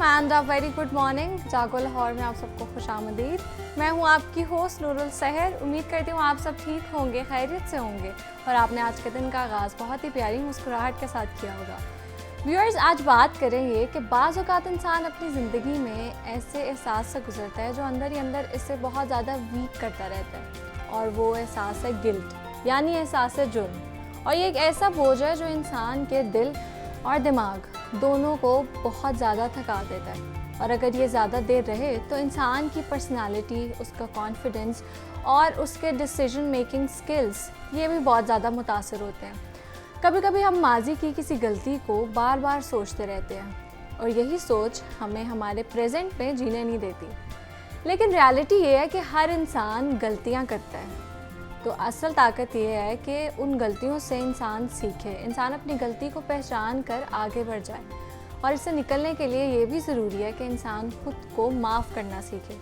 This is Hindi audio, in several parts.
And a very good morning. जागो लाहौर में आप सबको खुशामदीद। मैं हूं आपकी होस्ट नूरुल सहर। उम्मीद करती हूं आप सब ठीक होंगे, खैरियत से होंगे और आपने आज के दिन का आगाज़ बहुत ही प्यारी मुस्कुराहट के साथ किया होगा। व्यूअर्स, आज बात करेंगे कि बाज़ औक़ात इंसान अपनी ज़िंदगी में ऐसे एहसास से गुजरता है जो अंदर ही अंदर इसे बहुत ज़्यादा वीक करता रहता है, और वो एहसास है गिल्ट, यानी एहसास है जुर्म। और ये एक ऐसा बोझ है जो इंसान के दिल और दिमाग दोनों को बहुत ज़्यादा थका देता है, और अगर ये ज़्यादा देर रहे तो इंसान की पर्सनालिटी, उसका कॉन्फिडेंस और उसके डिसीजन मेकिंग स्किल्स ये भी बहुत ज़्यादा मुतासर होते हैं। कभी कभी हम माजी की किसी गलती को बार बार सोचते रहते हैं और यही सोच हमें हमारे प्रेजेंट में जीने नहीं देती। लेकिन रियलिटी ये है कि हर इंसान गलतियाँ करता है, तो असल ताकत ये है कि उन गलतियों से इंसान सीखे, इंसान अपनी गलती को पहचान कर आगे बढ़ जाए। और इससे निकलने के लिए ये भी ज़रूरी है कि इंसान खुद को माफ़ करना सीखे,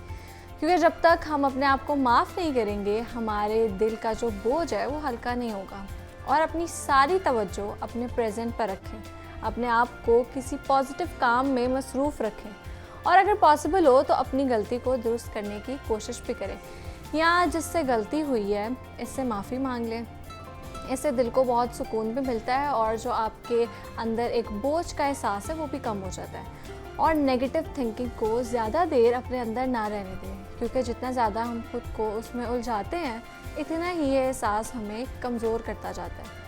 क्योंकि जब तक हम अपने आप को माफ़ नहीं करेंगे हमारे दिल का जो बोझ है वो हल्का नहीं होगा। और अपनी सारी तवज्जो अपने प्रेजेंट पर रखें, अपने आप को किसी पॉजिटिव काम में मसरूफ़ रखें, और अगर पॉसिबल हो तो अपनी गलती को दुरुस्त करने की कोशिश भी करें, या जिससे गलती हुई है इससे माफ़ी मांग लें। इससे दिल को बहुत सुकून भी मिलता है और जो आपके अंदर एक बोझ का एहसास है वो भी कम हो जाता है। और नेगेटिव थिंकिंग को ज़्यादा देर अपने अंदर ना रहने दें, क्योंकि जितना ज़्यादा हम खुद को उसमें उलझाते हैं इतना ही ये एहसास हमें कमज़ोर करता जाता है।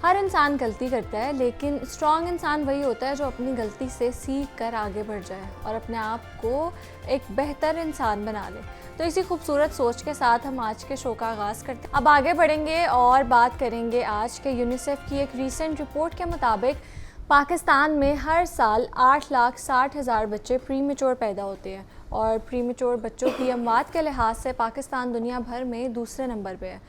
हर इंसान गलती करता है, लेकिन स्ट्रॉन्ग इंसान वही होता है जो अपनी गलती से सीख कर आगे बढ़ जाए और अपने आप को एक बेहतर इंसान बना ले। तो इसी खूबसूरत सोच के साथ हम आज के शो का आगाज़ करते हैं। अब आगे बढ़ेंगे और बात करेंगे आज के यूनिसेफ की एक रीसेंट रिपोर्ट के मुताबिक पाकिस्तान में हर साल 8,60,000 बच्चे प्रीमेच्योर पैदा होते हैं, और प्रीमेच्योर बच्चों की अमवात के लिहाज से पाकिस्तान दुनिया भर में दूसरे नंबर पे है।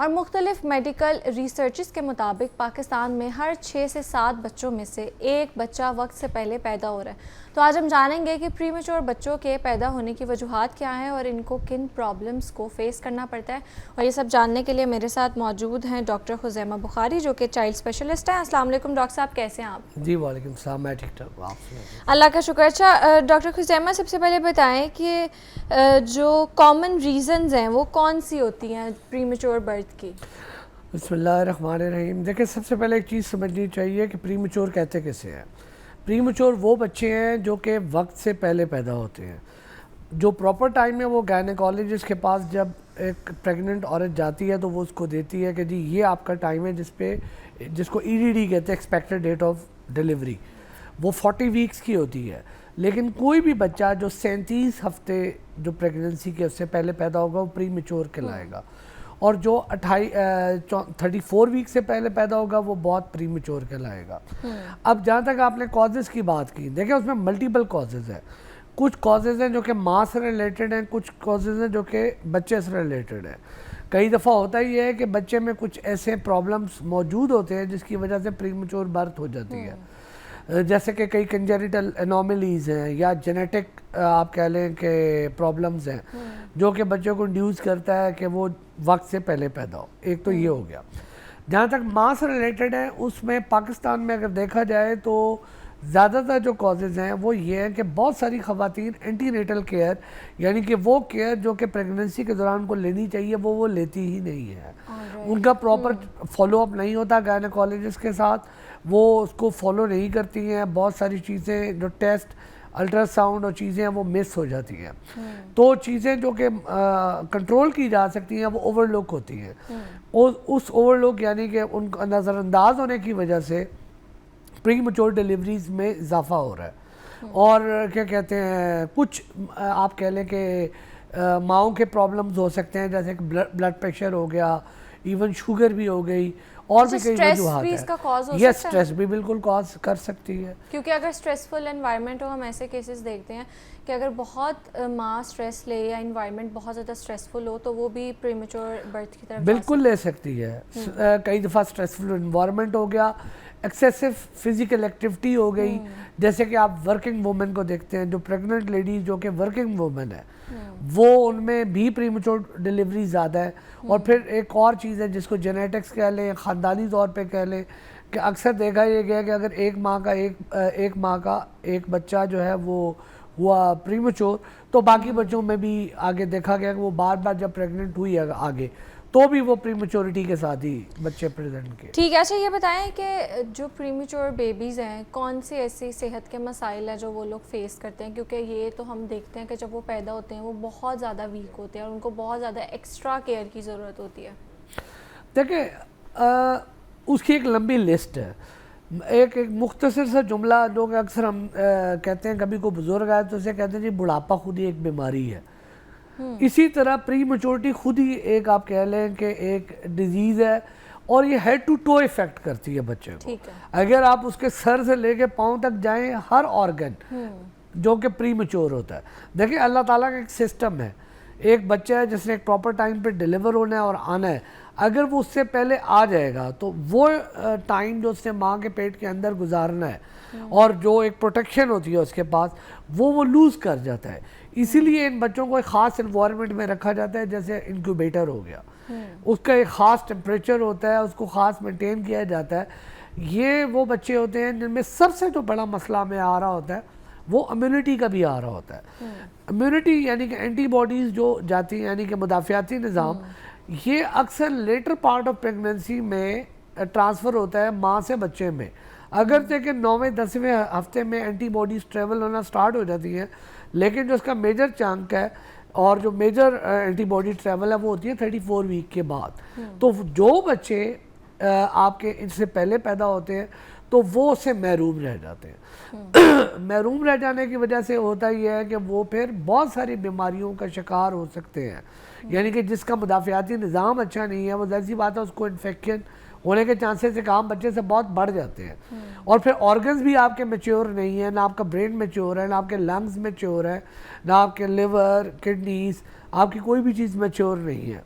और मुख्तलिफ मेडिकल रिसर्चेस के मुताबिक पाकिस्तान में हर 6 से 7 बच्चों में से एक बच्चा वक्त से पहले पैदा हो रहा है। तो आज हम जानेंगे कि प्रीमेच्योर बच्चों के पैदा होने की वजूहात क्या हैं और इनको किन प्रॉब्लम्स को फेस करना पड़ता है। और ये सब जानने के लिए मेरे साथ मौजूद हैं डॉक्टर खुज़ैमा बुखारी, जो कि चाइल्ड स्पेशलिस्ट हैं। अस्सलाम वालेकुम डॉक्टर साहब, कैसे हैं आप? जी वालेकुम सलाम, मैं ठीक ठाक, आप अल्लाह का शुक्र। अच्छा डॉक्टर खुज़ैमा, सबसे पहले बताएं कि जो कॉमन रीज़न्स हैं वो कौन सी होती हैं प्रीमेच्योर बर्थ की? बिस्मिल्लाहिर्रहमानिर्रहीम। देखिए, सबसे पहले एक चीज़ समझनी चाहिए कि प्रीमेच्योर कहते किसे हैं। प्रीमेच्योर वो बच्चे हैं जो कि वक्त से पहले पैदा होते हैं। जो प्रॉपर टाइम है वो गायनेकोलॉजिस्ट के पास जब एक प्रेग्नेंट औरत जाती है तो वो उसको देती है कि जी ये आपका टाइम है जिसको EDD कहते हैं, एक्सपेक्टेड डेट ऑफ डिलीवरी। वो 40 वीक्स की होती है। लेकिन कोई भी बच्चा जो 37 हफ्ते जो प्रेगनेंसी के उससे पहले पैदा होगा वो प्रीमेच्योर कहलाएगा, और जो 34 वीक से पहले पैदा होगा वो बहुत प्रीमेच्योर कहलाएगा। अब जहाँ तक आपने कॉजेज़ की बात की, देखें उसमें मल्टीपल कॉजेज़ हैं। कुछ कॉजेज़ हैं जो कि माँ से रिलेटेड हैं, कुछ कॉजेज़ हैं जो कि बच्चे से रिलेटेड हैं। कई दफ़ा होता ही है कि बच्चे में कुछ ऐसे प्रॉब्लम्स मौजूद होते हैं जिसकी वजह से प्रीमेच्योर बर्थ हो जाती है, जैसे कि कई कंजेनिटल एनोमलीज़ हैं या जेनेटिक आप कह लें कि प्रॉब्लम्स हैं जो कि बच्चों को इंड्यूस करता है कि वो वक्त से पहले पैदा हो। एक तो ये हो गया। जहाँ तक माँ से रिलेटेड है उसमें पाकिस्तान में अगर देखा जाए तो ज़्यादातर जो कॉजेज़ हैं वो ये हैं कि बहुत सारी ख़वातीन एंटीनेटल केयर, यानी कि वो केयर जो कि प्रेगनेंसी के दौरान को लेनी चाहिए वो लेती ही नहीं है। उनका प्रॉपर फॉलोअप नहीं होता गायनेकोलॉजिस्ट के साथ, वो उसको फॉलो नहीं करती हैं। बहुत सारी चीज़ें जो टेस्ट, अल्ट्रासाउंड और चीज़ें हैं वो मिस हो जाती हैं। तो चीज़ें जो कि कंट्रोल की जा सकती हैं वो ओवरलुक होती हैं, और उस ओवरलुक यानी कि उनका नज़रअंदाज होने की वजह से प्रीमेच्योर डिलीवरीज में इजाफा हो रहा है। और क्या कहते हैं, कुछ आप कह लें कि माओं के प्रॉब्लम्स हो सकते हैं, जैसे कि ब्लड प्रेशर हो गया, इवन शुगर भी हो गई, और भी कई वजूहात हैं। यस, स्ट्रेस भी बिल्कुल कॉज कर सकती है, क्योंकि अगर स्ट्रेसफुल एनवायरनमेंट हो, हम ऐसे केसेस देखते हैं कि अगर बहुत माँ स्ट्रेस ले या एनवायरनमेंट बहुत ज़्यादा स्ट्रेसफुल हो तो वो भी प्रीमेच्योर बर्थ की तरफ बिल्कुल ले सकती है। कई दफ़ा स्ट्रेसफुल एनवायरनमेंट हो गया, एक्सेसिव फिजिकल एक्टिविटी हो गई, जैसे कि आप वर्किंग वुमेन को देखते हैं, जो प्रेग्नेंट लेडीज जो कि वर्किंग वुमेन है वो उनमें भी प्रीमेच्योर डिलीवरी ज़्यादा है। और फिर एक और चीज़ है जिसको जेनेटिक्स कह लें, ख़ानदानी तौर पे कह लें, कि अक्सर देखा ये गया कि अगर एक माँ का एक बच्चा जो है वो हुआ प्रीमेच्योर, तो बाकी बच्चों में भी आगे देखा गया कि वो बार बार जब प्रेग्नेंट हुई आगे तो भी वो प्रीमेच्योरिटी के साथ ही बच्चे प्रेजेंट के। ठीक है। अच्छा ये बताएं कि जो प्रीमेच्योर बेबीज़ हैं कौन सी ऐसी सेहत के मसाइल हैं जो वो लोग फेस करते हैं, क्योंकि ये तो हम देखते हैं कि जब वो पैदा होते हैं वो बहुत ज़्यादा वीक होते हैं और उनको बहुत ज़्यादा एक्स्ट्रा केयर की ज़रूरत होती है। देखिए उसकी एक लंबी लिस्ट है। एक मुख्तसर सा जुमला जो कि अक्सर हम कहते हैं, कभी कोई बुजुर्ग आए तो उसे कहते हैं जी बुढ़ापा खुद ही एक बीमारी है। इसी तरह प्री मेच्योरिटी खुद ही एक आप कह लें कि एक डिजीज़ है और ये हेड टू टो इफेक्ट करती है बच्चे को। अगर आप उसके सर से लेके पाँव तक जाएं, हर ऑर्गन जो कि प्री मेच्योर होता है। देखिए अल्लाह ताला का एक सिस्टम है, एक बच्चा है जिसने एक प्रॉपर टाइम पे डिलीवर होना है और आना है, अगर वो उससे पहले आ जाएगा तो वो टाइम जो उसने माँ के पेट के अंदर गुजारना है और जो एक प्रोटेक्शन होती है उसके पास वो लूज़ कर जाता है। इसीलिए इन बच्चों को एक ख़ास इन्वायरमेंट में रखा जाता है, जैसे इंक्यूबेटर हो गया, उसका एक ख़ास टेम्परेचर होता है, उसको ख़ास मेंटेन किया जाता है। ये वो बच्चे होते हैं जिनमें सबसे जो बड़ा मसला हमें आ रहा होता है वो इम्यूनिटी का भी आ रहा होता है। इम्यूनिटी यानी कि एंटीबॉडीज़ जो जाती हैं, यानी कि मुदाफ़ियाती निज़ाम, ये अक्सर लेटर पार्ट ऑफ प्रेगनेंसी में ट्रांसफ़र होता है माँ से बच्चे में। अगर देखिए 9वें 10वें हफ्ते में एंटीबॉडीज़ ट्रेवल होना स्टार्ट हो जाती हैं, लेकिन जो उसका मेजर चंक है और जो मेजर एंटीबॉडी ट्रेवल है वो होती है 34 वीक के बाद। तो जो बच्चे आपके इनसे पहले पैदा होते हैं तो वो उससे महरूम रह जाते हैं। महरूम रह जाने की वजह से होता ये है कि वो फिर बहुत सारी बीमारियों का शिकार हो सकते हैं, यानी कि जिसका मुदाफ़ियाती निज़ाम अच्छा नहीं है वो ज़ाहिर बात है उसको इन्फेक्शन होने के चांसेस एक आम बच्चे से बहुत बढ़ जाते हैं। और फिर ऑर्गन्स भी आपके मैच्योर नहीं है, ना आपका ब्रेन मैच्योर है, ना आपके लंग्स मैच्योर है, ना आपके लिवर किडनीज, आपकी कोई भी चीज़ मैच्योर नहीं है।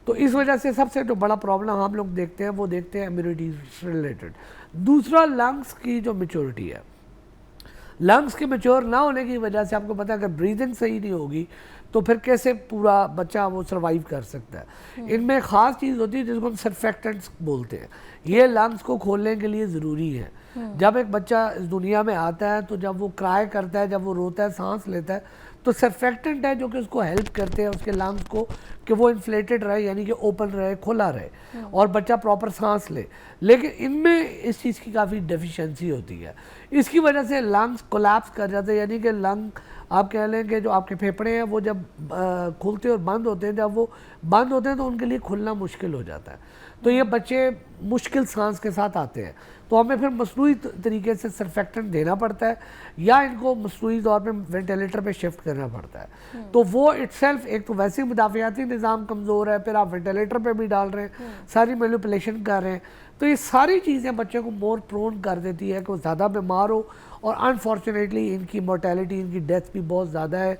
तो इस वजह से सबसे जो बड़ा प्रॉब्लम हम लोग देखते हैं वो देखते हैं इम्यूनिटी रिलेटेड। दूसरा लंग्स की जो मैच्योरिटी है, लंग्स के मैच्योर ना होने की वजह से आपको पता है अगर ब्रीदिंग सही नहीं होगी तो फिर कैसे पूरा बच्चा वो सर्वाइव कर सकता है। इनमें ख़ास चीज़ होती है जिसको हम सर्फेक्टेंट्स बोलते हैं, ये लंग्स को खोलने के लिए ज़रूरी है। जब एक बच्चा इस दुनिया में आता है तो जब वो क्राई करता है, जब वो रोता है, सांस लेता है, तो सर्फेक्टेंट है जो कि उसको हेल्प करते हैं उसके लंग्स को कि वो इन्फ्लेटेड रहे, यानी कि ओपन रहे, खुला रहे और बच्चा प्रॉपर सांस ले। लेकिन इनमें इस चीज़ की काफ़ी डेफिशिएंसी होती है, इसकी वजह से लंग्स कोलैप्स कर जाते हैं, यानी कि लंग आप कह लें कि जो आपके फेफड़े हैं वो जब खुलते और बंद होते हैं, जब वो बंद होते हैं तो उनके लिए खुलना मुश्किल हो जाता है। तो ये बच्चे मुश्किल सांस के साथ आते हैं, तो हमें फिर मसनूई तरीके से सर्फेक्टेंट देना पड़ता है या इनको मसनूई तौर पे वेंटिलेटर पे शिफ्ट करना पड़ता है। तो वो इटसेल्फ एक तो वैसे ही मुदाफ़ियाती निज़ाम कमज़ोर है, फिर आप वेंटिलेटर पे भी डाल रहे हैं, सारी मैनिपुलेशन कर रहे हैं, तो ये सारी चीज़ें बच्चे को मोर प्रोन कर देती है कि वो ज़्यादा बीमार हो और अनफॉर्चुनेटली इनकी मोर्टेलिटी, इनकी डेथ भी बहुत ज़्यादा है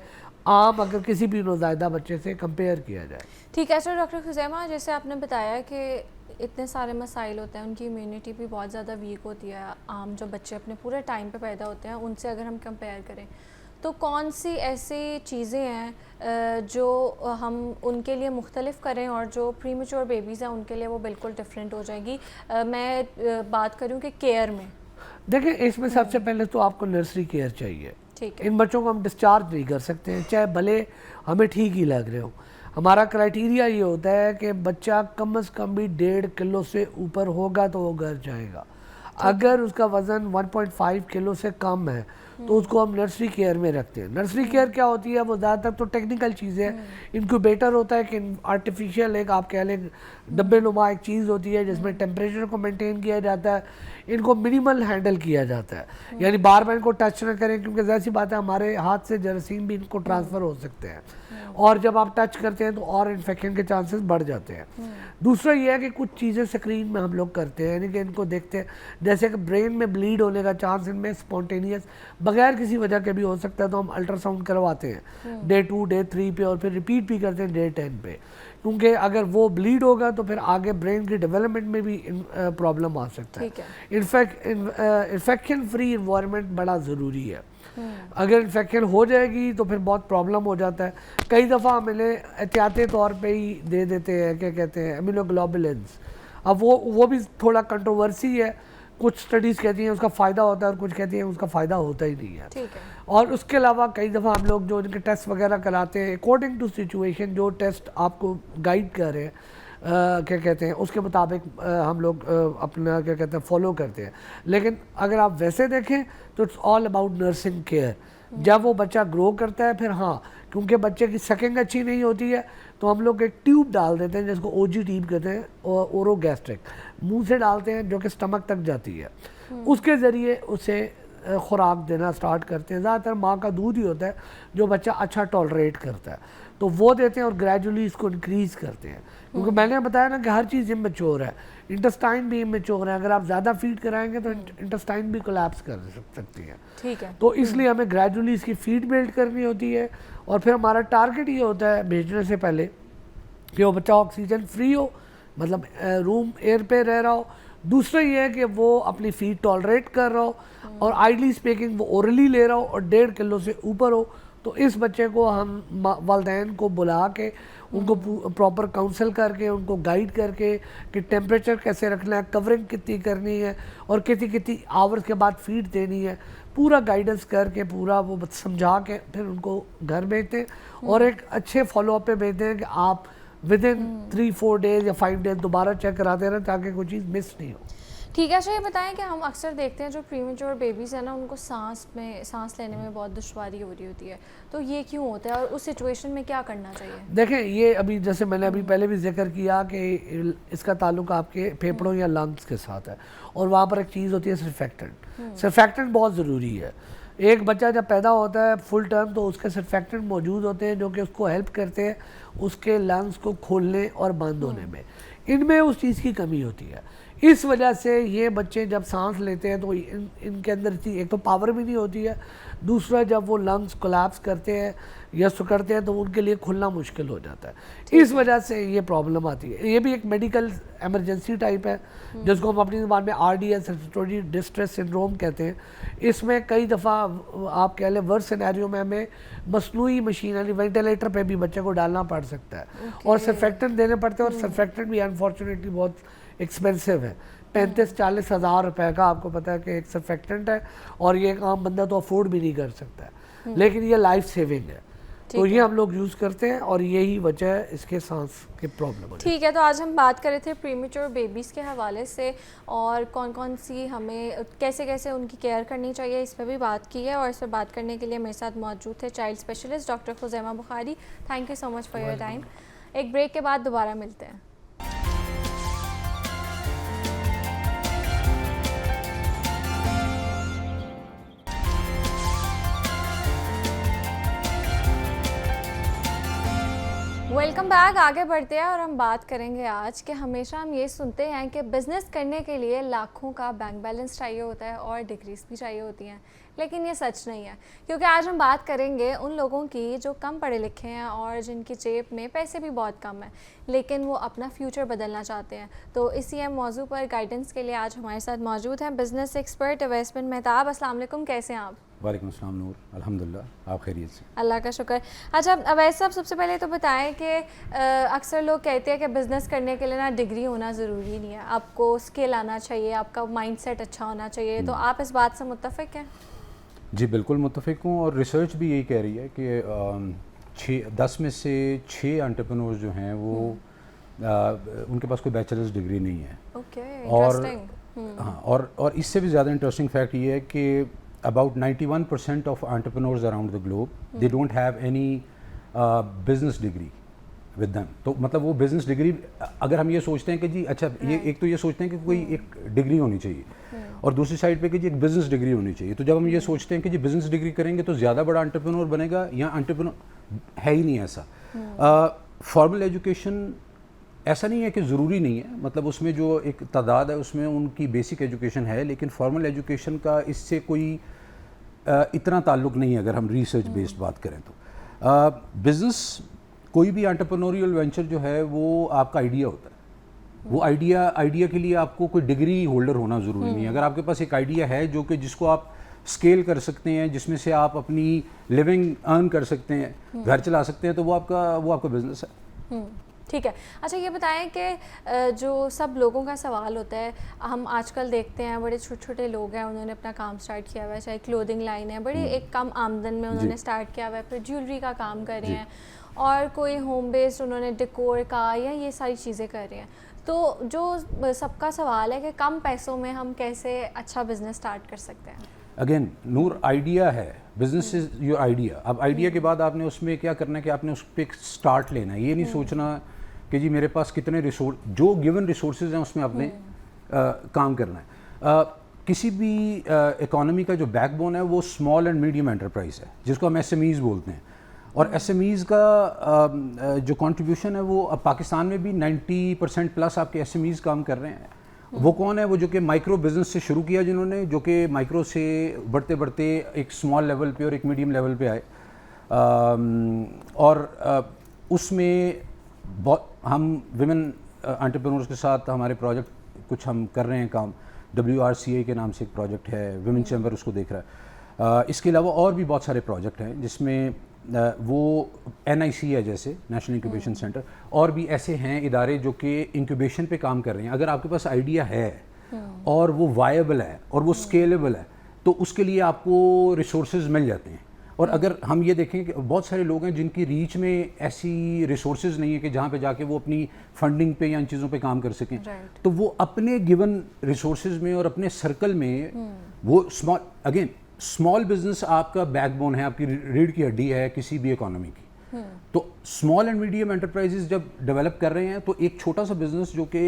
आम अगर किसी भी नौज़ायदा बच्चे से कंपेयर किया जाए। ठीक है। सर डॉक्टर खुज़ैमा, जैसे आपने बताया कि इतने सारे मसाइल होते हैं, उनकी इम्यूनिटी भी बहुत ज़्यादा वीक होती है, आम जो बच्चे अपने पूरे टाइम पे पैदा होते हैं उनसे अगर हम कंपेयर करें, तो कौन सी ऐसी चीज़ें हैं जो हम उनके लिए मुख्तलिफ करें और जो प्रीमेच्योर बेबीज़ हैं उनके लिए वो बिल्कुल डिफरेंट हो जाएगी? मैं बात करूँ कि केयर में, देखिए इसमें सबसे पहले तो आपको नर्सरी केयर चाहिए। ठीक है। इन बच्चों को हम डिस्चार्ज नहीं कर सकते हैं, चाहे भले हमें ठीक ही लग रहे हो। हमारा क्राइटेरिया ये होता है कि बच्चा कम से कम भी 1.5 किलो से ऊपर होगा तो वो घर जाएगा। अगर उसका वज़न 1.5 किलो से कम है तो उसको हम नर्सरी केयर में रखते हैं। नर्सरी केयर क्या होती है, वो ज़्यादातर तो टेक्निकल चीज़ें, इंक्यूबेटर होता है कि आर्टिफिशियल एक आप कह लें डब्बे नुमा एक चीज़ होती है जिसमें टेम्परेचर को मेंटेन किया जाता है, इनको मिनिमल हैंडल किया जाता है, यानी बार बार इनको टच ना करें क्योंकि जैसी बात है हमारे हाथ से जरासीम भी इनको ट्रांसफ़र हो सकते हैं और जब आप टच करते हैं तो और इन्फेक्शन के चांसेस बढ़ जाते हैं। दूसरा ये है कि कुछ चीज़ें स्क्रीन में हम लोग करते हैं, यानी कि इनको देखते हैं, जैसे कि ब्रेन में ब्लीड होने का चांस इनमें स्पॉन्टेनियस बगैर किसी वजह के भी हो सकता है, तो हम अल्ट्रासाउंड करवाते हैं डे 2 डे 3 पे और फिर रिपीट भी करते हैं डे 10 पे, क्योंकि अगर वो ब्लीड होगा तो फिर आगे ब्रेन की डेवलपमेंट में भी प्रॉब्लम आ सकता है। इन्फेक्शन फ्री इन्वायरमेंट बड़ा ज़रूरी है। अगर इन्फेक्शन हो जाएगी तो फिर बहुत प्रॉब्लम हो जाता है। कई दफ़ा हम इन्हें एहतियाती तौर पे ही दे देते हैं, क्या कहते हैं, इम्यूनोग्लोबुलिन्स। अब वो भी थोड़ा कंट्रोवर्सी है कुछ स्टडीज़ कहती हैं उसका फ़ायदा होता है और कुछ कहती हैं उसका फ़ायदा होता ही नहीं है। ठीक है। और उसके अलावा कई दफ़ा हम लोग जो इनके टेस्ट वगैरह कराते हैं अकॉर्डिंग टू सिचुएशन, जो टेस्ट आपको गाइड कर रहे हैं क्या कहते हैं उसके मुताबिक हम लोग अपना क्या कहते हैं फॉलो करते हैं। लेकिन अगर आप वैसे देखें तो it's all about nursing care. जब वो बच्चा ग्रो करता है फिर हाँ, क्योंकि बच्चे की सकिंग अच्छी नहीं होती है तो हम लोग एक ट्यूब डाल देते हैं जिसको ओजी ट्यूब कहते हैं, और ओरोगैस्ट्रिक मुंह से डालते हैं जो कि स्टमक तक जाती है। उसके ज़रिए उसे खुराक देना स्टार्ट करते हैं। ज़्यादातर माँ का दूध ही होता है जो बच्चा अच्छा टॉलरेट करता है, तो वो देते हैं और ग्रेजुअली इसको इंक्रीज़ करते हैं। क्योंकि मैंने बताया ना कि हर चीज़ इमेच्योर है, इंटेस्टाइन भी इमेच्योर है। अगर आप ज़्यादा फीड कराएंगे तो इंटेस्टाइन भी कोलैप्स कर सकती है। ठीक है। तो इसलिए हमें ग्रेजुअली इसकी फीड बिल्ड करनी होती है। और फिर हमारा टारगेट ये होता है भेजने से पहले कि वो बच्चा ऑक्सीजन फ्री हो, मतलब रूम एयर पे रह रहा हो। दूसरा ये है कि वो अपनी फीड टॉलरेट कर रहा हो और आइडली स्पीकिंग वो ओरली ले रहा हो और 1.5 किलो से ऊपर हो। तो इस बच्चे को हम वालिदैन को बुला के उनको प्रॉपर काउंसल करके उनको गाइड करके कि टेम्परेचर कैसे रखना है, कवरिंग कितनी करनी है और कितनी कितनी आवर्स के बाद फीड देनी है, पूरा गाइडेंस करके पूरा वो समझा के फिर उनको घर भेजते हैं और एक अच्छे फॉलोअप पे भेजते हैं कि आप विद इन 3-4 डेज या 5 डेज दोबारा चेक कराते रहें ताकि कोई चीज़ मिस नहीं हो। ठीक है। अच्छा ये बताएं कि हम अक्सर देखते हैं जो प्रीमेच्योर बेबीज़ है ना उनको सांस लेने में बहुत दुश्वारी हो रही होती है, तो ये क्यों होता है और उस सिचुएशन में क्या करना चाहिए? देखें ये अभी जैसे मैंने अभी पहले भी जिक्र किया कि इसका ताल्लुक आपके फेफड़ों या लंग्स के साथ है और वहाँ पर एक चीज़ होती है सर्फेक्टेंट। सर्फेक्टेंट बहुत ज़रूरी है। एक बच्चा जब पैदा होता है फुल टर्म तो उसके सर्फेक्टेंट मौजूद होते हैं जो कि उसको हेल्प करते हैं उसके लंग्स को खोलने और बंद होने में। इनमें उस चीज़ की कमी होती है। इस वजह से ये बच्चे जब सांस लेते हैं तो इनके अंदर एक तो पावर भी नहीं होती है, दूसरा जब वो लंग्स कोलैप्स करते हैं या सुकड़ते हैं तो उनके लिए खुलना मुश्किल हो जाता है। इस वजह से ये प्रॉब्लम आती है। ये भी एक मेडिकल एमरजेंसी टाइप है जिसको हम अपनी ज़बान में RDS रेस्पिरेटरी डिस्ट्रेस सिंड्रोम कहते हैं। इसमें कई दफ़ा आप कह लें वर्स्ट सिनेरियो में हमें मसनूई मशीन यानी वेंटिलेटर पे भी बच्चे को डालना पड़ सकता है और सर्फेक्टेंट देने पड़ते हैं और सर्फेक्टेंट भी अनफॉर्चुनेटली बहुत एक्सपेंसिव है। 35-40 हज़ार रुपए का आपको पता है कि एक सर्फेक्टेंट है और ये एक आम बंदा तो अफोर्ड भी नहीं कर सकता है, लेकिन ये लाइफ सेविंग है तो ये हम लोग यूज़ करते हैं और यही वजह है इसके सांस के प्रॉब्लम। ठीक है। तो आज हम बात कर रहे थे प्रीमेच्योर बेबीज़ के हवाले से और कौन कौन सी हमें कैसे कैसे उनकी केयर करनी चाहिए इस पर भी बात की है और इस पर बात करने के लिए मेरे साथ मौजूद थे child specialist doctor Khuzaima Bukhari. Thank you so much for your time. एक ब्रेक के बाद दोबारा मिलते हैं। Welcome back. आगे बढ़ते हैं और हम बात करेंगे आज कि हमेशा हम ये सुनते हैं कि बिज़नेस करने के लिए लाखों का बैंक बैलेंस चाहिए होता है और डिग्रीज भी चाहिए होती हैं, लेकिन ये सच नहीं है। क्योंकि आज हम बात करेंगे उन लोगों की जो कम पढ़े लिखे हैं और जिनकी जेब में पैसे भी बहुत कम है लेकिन वो अपना फ्यूचर बदलना चाहते हैं। तो इसी मौजू पर गाइडेंस के लिए आज हमारे साथ मौजूद हैं बिज़नेस एक्सपर्ट अवैस बिन मेहताब। अस्सलाम वालेकुम, कैसे हैं आप? वालेकुम अस्सलाम नूर, अल्हम्दुलिल्लाह, आप खैरियत से? अल्लाह का शुक्र। अच्छा अवैस साहब, सबसे पहले तो बताएं कि अक्सर लोग कहते हैं कि बिज़नेस करने के लिए ना डिग्री होना ज़रूरी नहीं है, आपको स्किल आना चाहिए, आपका माइंडसेट अच्छा होना चाहिए, तो आप इस बात से मुत्तफ़िक हैं? जी बिल्कुल मुत्तफ़िक हूँ और रिसर्च भी यही कह रही है कि 10 में से 6 एंटरप्रेन्योर्स जो हैं वो उनके पास कोई बैचलर्स डिग्री नहीं है। ओके, और इंटरेस्टिंग। हाँ, और इससे भी ज़्यादा इंटरेस्टिंग फैक्ट ये है कि about 91% of entrepreneurs around the globe they don't have any business degree with them। तो मतलब वो बिजनेस डिग्री, अगर हम ये सोचते हैं कि जी अच्छा ये एक तो ये सोचते हैं कि कोई एक डिग्री होनी चाहिए और दूसरी साइड पे कि जी एक बिजनेस डिग्री होनी चाहिए, तो जब हम ये सोचते हैं कि जी बिजनेस डिग्री करेंगे तो ज़्यादा बड़ा एंटरप्रेन्योर बनेगा, या एंटरप्रेन्योर है ही नहीं ऐसा। फॉर्मल एजुकेशन ऐसा नहीं है कि ज़रूरी नहीं है, मतलब उसमें जो एक तादाद है उसमें उनकी बेसिक एजुकेशन है, लेकिन फॉर्मल एजुकेशन का इससे कोई इतना ताल्लुक़ नहीं है अगर हम रिसर्च बेस्ड बात करें तो। बिज़नेस कोई भी एंटरप्रेन्योरियल वेंचर जो है वो आपका आइडिया होता है। वो आइडिया के लिए आपको कोई डिग्री होल्डर होना ज़रूरी नहीं है। अगर आपके पास एक आइडिया है जो कि जिसको आप स्केल कर सकते हैं, जिसमें से आप अपनी लिविंग अर्न कर सकते हैं, घर चला सकते हैं, तो वो आपका बिज़नेस है। ठीक है। अच्छा ये बताएं कि जो सब लोगों का सवाल होता है, हम आजकल देखते हैं बड़े छोटे छोटे लोग हैं, उन्होंने अपना काम स्टार्ट किया हुआ है, चाहे क्लोथिंग लाइन है, बड़ी एक कम आमदन में उन्होंने स्टार्ट किया हुआ है, फिर ज्वेलरी का काम कर रहे हैं, और कोई होम बेस्ड उन्होंने डेकोर का या ये सारी चीज़ें कर रहे हैं। तो जो सबका सवाल है कि कम पैसों में हम कैसे अच्छा बिजनेस स्टार्ट कर सकते हैं। अगेन नूर, आइडिया है, बिजनेस इज योर आइडिया। अब आइडिया के बाद आपने उसमें क्या करना है कि आपने उस पर एक स्टार्ट लेना है। ये नहीं सोचना कि जी मेरे पास कितने रिसोर्स, जो गिवन रिसोर्सेज हैं उसमें आपने काम करना है। किसी भी इकोनॉमी का जो बैकबोन है वो स्मॉल एंड मीडियम एंटरप्राइज है, जिसको हम एसएमईज बोलते हैं। और एसएमईज का जो कंट्रीब्यूशन है वो अब पाकिस्तान में भी 90% प्लस आपके एसएमईज काम कर रहे हैं। वो कौन है? वो जो कि माइक्रो बिजनेस से शुरू किया, जिन्होंने, जो कि माइक्रो से बढ़ते बढ़ते एक स्मॉल लेवल पे और एक मीडियम लेवल पे आए। और उसमें बहुत हम विमेन एंटरप्रेन्योर्स के साथ हमारे प्रोजेक्ट कुछ हम कर रहे हैं काम। WRCA के नाम से एक प्रोजेक्ट है, विमेन चैम्बर उसको देख रहा है। इसके अलावा और भी बहुत सारे प्रोजेक्ट हैं जिसमें वो NIC है, जैसे नेशनल इंक्यूबेशन सेंटर, और भी ऐसे हैं इदारे जो कि इंक्यूबेशन पे काम कर रहे हैं। अगर आपके पास आइडिया है और वो वायबल है और वो स्केलेबल है, तो उसके लिए आपको रिसोर्सेज मिल जाते हैं। और अगर हम ये देखें कि बहुत सारे लोग हैं जिनकी रीच में ऐसी रिसोर्सेज नहीं है कि जहाँ पे जाके वो अपनी फंडिंग पे या इन चीज़ों पे काम कर सकें, तो वो अपने गिवन रिसोर्सेज में और अपने सर्कल में वो स्मॉल बिजनेस आपका बैकबोन है, आपकी रीढ़ की हड्डी है किसी भी इकोनॉमी की। तो स्मॉल एंड मीडियम एंटरप्राइजेज जब डेवलप कर रहे हैं, तो एक छोटा सा बिजनेस जो कि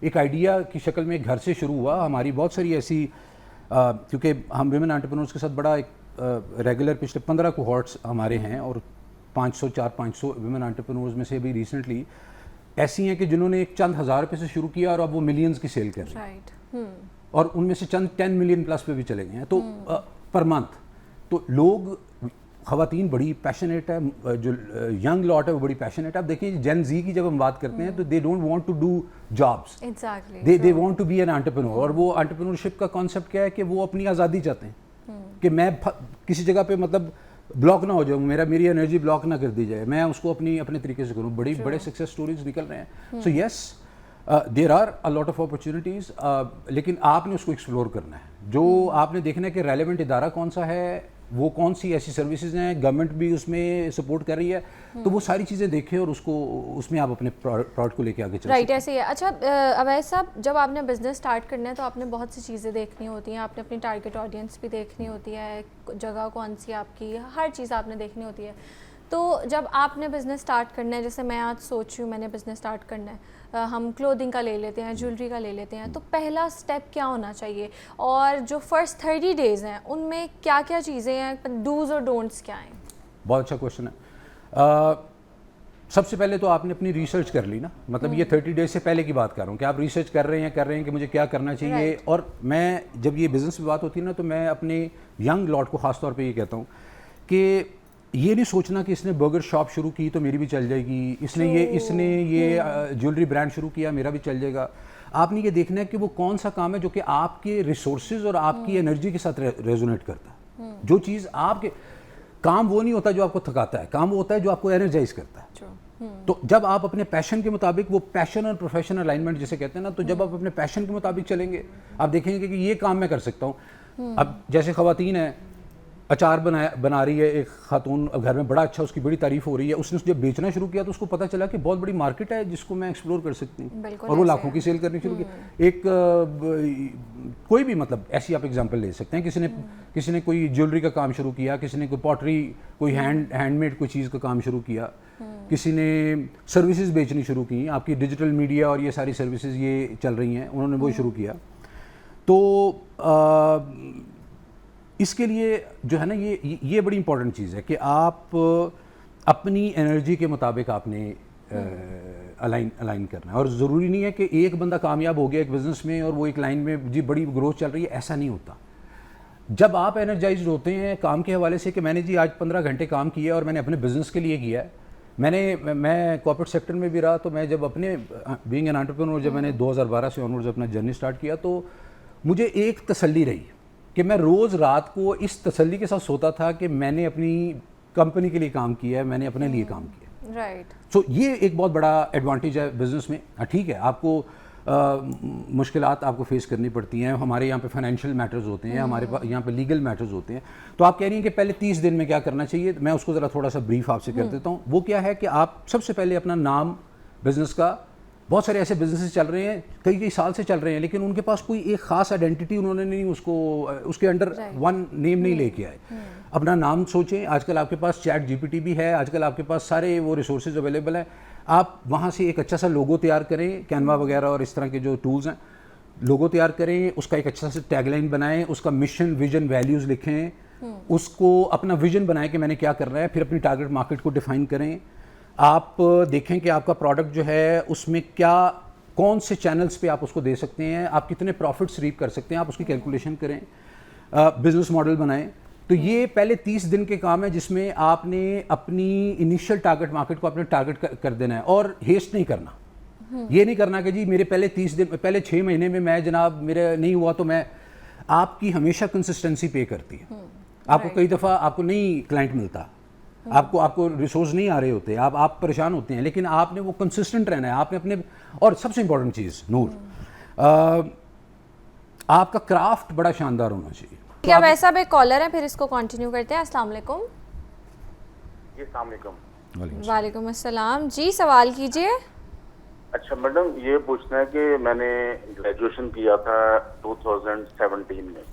एक आइडिया की शक्ल में एक घर से शुरू हुआ, हमारी बहुत सारी ऐसी, क्योंकि हम विमेन एंटरप्रेन्योर्स के साथ बड़ा एक रेगुलर पिछले 15 कोहॉर्ट्स हमारे हैं, और 400-500 विमेन एंटरप्रेन्योर्स में से भी रिसेंटली ऐसी हैं कि जिन्होंने एक चंद हज़ार रुपये से शुरू किया और अब वो मिलियंस की सेल कर रहे हैं। और उनमें से चंद 10 मिलियन प्लस पे भी चले गए हैं तो पर मंथ। तो लोग, ख़वातीन बड़ी पैशनेट है, जो यंग लॉट है वो बड़ी पैशनेट है। आप देखिए जेन जी की जब हम बात करते हैं तो they don't want to do jobs, they want to be an entrepreneur. और वो एंटरप्रेन्योरशिप का कॉन्सेप्ट क्या है कि वो अपनी आज़ादी चाहते हैं कि मैं किसी जगह पे मतलब ब्लॉक ना हो जाऊँ, मेरी एनर्जी ब्लॉक ना कर दी जाए, मैं उसको अपने तरीके से करूँ। बड़े सक्सेस स्टोरीज निकल रहे हैं। So yes, there are a lot of opportunities, लेकिन आपने उसको एक्सप्लोर करना है। जो आपने देखना है कि रेलेवेंट इदारा कौन सा है, वो कौन सी ऐसी सर्विसेज हैं, गवर्नमेंट भी उसमें सपोर्ट कर रही है, तो वो सारी चीज़ें देखें और उसमें आप अपने प्रोडक्ट को लेके आगे चलें। राइट, ऐसे ही है। अच्छा अवैस साहब, जब आपने बिज़नेस स्टार्ट करना है तो आपने बहुत सी चीज़ें देखनी होती हैं, आपने अपनी टारगेट ऑडियंस भी देखनी होती है, जगह कौन सी आपकी, हर चीज़ आपने देखनी होती है। तो जब आपने बिज़नेस स्टार्ट करना है, जैसे मैं आज सोच रही हूँ मैंने बिज़नेस स्टार्ट करना है, हम क्लोथिंग का ले लेते हैं, ज्वेलरी का ले लेते हैं, तो पहला स्टेप क्या होना चाहिए, और जो फर्स्ट 30 डेज़ हैं उनमें क्या क्या चीज़ें हैं, डूज और डोंट्स क्या हैं? बहुत अच्छा क्वेश्चन है। सबसे पहले तो आपने अपनी रिसर्च कर ली ना, मतलब ये 30 डेज से पहले की बात कर रहा हूँ कि आप रिसर्च कर रहे हैं कि मुझे क्या करना चाहिए। और मैं जब ये बिज़नेस की बात होती है ना, तो मैं अपने यंग लॉट को ख़ास तौर पे ये कहता हूँ कि ये नहीं सोचना कि इसने बर्गर शॉप शुरू की तो मेरी भी चल जाएगी, इसने ये ज्वेलरी ब्रांड शुरू किया मेरा भी चल जाएगा। आपने ये देखना है कि वो कौन सा काम है जो कि आपके रिसोर्सेज और आपकी एनर्जी के साथ रेजोनेट करता है। जो चीज़ आपके काम वो नहीं होता जो आपको थकाता है, काम वो होता है जो आपको एनर्जाइज करता है। तो जब आप अपने पैशन के मुताबिक, वो पैशन और प्रोफेशनल अलाइनमेंट जिसे कहते हैं ना, तो जब आप अपने पैशन के मुताबिक चलेंगे, आप देखेंगे कि ये काम मैं कर सकता हूँ। अब जैसे ख़वातीन है, अचार बना रही है एक खातून, अब घर में बड़ा अच्छा, उसकी बड़ी तारीफ हो रही है। उसने जब बेचना शुरू किया तो उसको पता चला कि बहुत बड़ी मार्केट है जिसको मैं एक्सप्लोर कर सकती हूँ, और वो लाखों की सेल करनी शुरू की। एक कोई भी, मतलब ऐसी आप एग्जांपल ले सकते हैं, किसी ने कोई ज्वेलरी का काम शुरू किया, किसी ने कोई पॉटरी, कोई हैंडमेड कोई चीज़ का काम शुरू किया, किसी ने सर्विसेज बेचनी शुरू की। आपकी डिजिटल मीडिया और ये सारी सर्विसेज ये चल रही हैं, उन्होंने वो शुरू किया। तो इसके लिए जो है ना, ये बड़ी इंपॉर्टेंट चीज़ है कि आप अपनी एनर्जी के मुताबिक आपने अलाइन करना है। और ज़रूरी नहीं है कि एक बंदा कामयाब हो गया एक बिज़नेस में और वो एक लाइन में जी बड़ी ग्रोथ चल रही है, ऐसा नहीं होता। जब आप एनर्जाइज्ड होते हैं काम के हवाले से कि मैंने जी आज 15 घंटे काम किया और मैंने अपने बिज़नेस के लिए किया है, मैं कॉर्पोरेट सेक्टर में भी रहा, तो मैं जब अपने बीइंग एन एंटरप्रेन्योर, जब मैंने 2012 से ऑनवर्ड्स अपना जर्नी स्टार्ट किया, तो मुझे एक तसल्ली रही कि मैं रोज़ रात को इस तसल्ली के साथ सोता था कि मैंने अपनी कंपनी के लिए काम किया है, मैंने अपने लिए काम किया। राइट। सो ये एक बहुत बड़ा एडवांटेज है बिजनेस में। ठीक है, आपको मुश्किलात आपको फेस करनी पड़ती हैं, हमारे यहाँ पे फाइनेंशियल मैटर्स होते हैं, हमारे पास यहाँ पे लीगल मैटर्स होते हैं। तो आप कह रही हैं कि पहले 30 दिन में क्या करना चाहिए, मैं उसको ज़रा थोड़ा सा ब्रीफ आपसे कर देता हूँ। वो क्या है कि आप सबसे पहले अपना नाम बिज़नेस का, बहुत सारे ऐसे बिजनेसेस चल रहे हैं कई कई साल से चल रहे हैं लेकिन उनके पास कोई एक ख़ास आइडेंटिटी उन्होंने नहीं उसको उसके अंडर वन नेम नहीं लेके आए। अपना नाम सोचें। आजकल आपके पास चैट जीपीटी भी है, आजकल आपके पास सारे वो रिसोर्सेज अवेलेबल हैं। आप वहाँ से एक अच्छा सा लोगो तैयार करें, कैनवा वगैरह और इस तरह के जो टूल्स हैं, लोगो तैयार करें, उसका एक अच्छा सा टैगलाइन बनाएं, उसका मिशन विजन वैल्यूज़ लिखें, उसको अपना विजन बनाएं कि मैंने क्या करना है, फिर अपनी टारगेट मार्केट को डिफाइन करें। आप देखें कि आपका प्रोडक्ट जो है उसमें क्या, कौन से चैनल्स पे आप उसको दे सकते हैं, आप कितने प्रॉफिट्स रीप कर सकते हैं, आप उसकी कैलकुलेशन करें, बिजनेस मॉडल बनाएं। तो ये पहले 30 दिन के काम है जिसमें आपने अपनी इनिशियल टारगेट मार्केट को अपने टारगेट कर देना है और हेस्ट नहीं करना। ये नहीं करना कि जी मेरे पहले 30 दिन, पहले 6 महीने में मैं जनाब मेरे नहीं हुआ तो मैं, आपकी हमेशा कंसिस्टेंसी पे करती है। आपको कई दफ़ा आपको नहीं क्लाइंट मिलता, आपको रिसोर्स नहीं आ रहे होते, आप परेशान होते हैं, लेकिन आपने वो कंसिस्टेंट रहना है। आपने अपने, और सबसे इंपॉर्टेंट चीज़ नूर, आपका क्राफ्ट बड़ा शानदार होना चाहिए। क्या वैसा भी कॉलर है, फिर इसको कंटिन्यू करते हैं। अस्सलाम वालेकुम। जी अस्सलाम वालेकुम। वालेकुम अस्सलाम जी, सवाल कीजिए। अच्छा मैडम, ये पूछना है कि मैंने ग्रेजुएशन किया था 2017 में,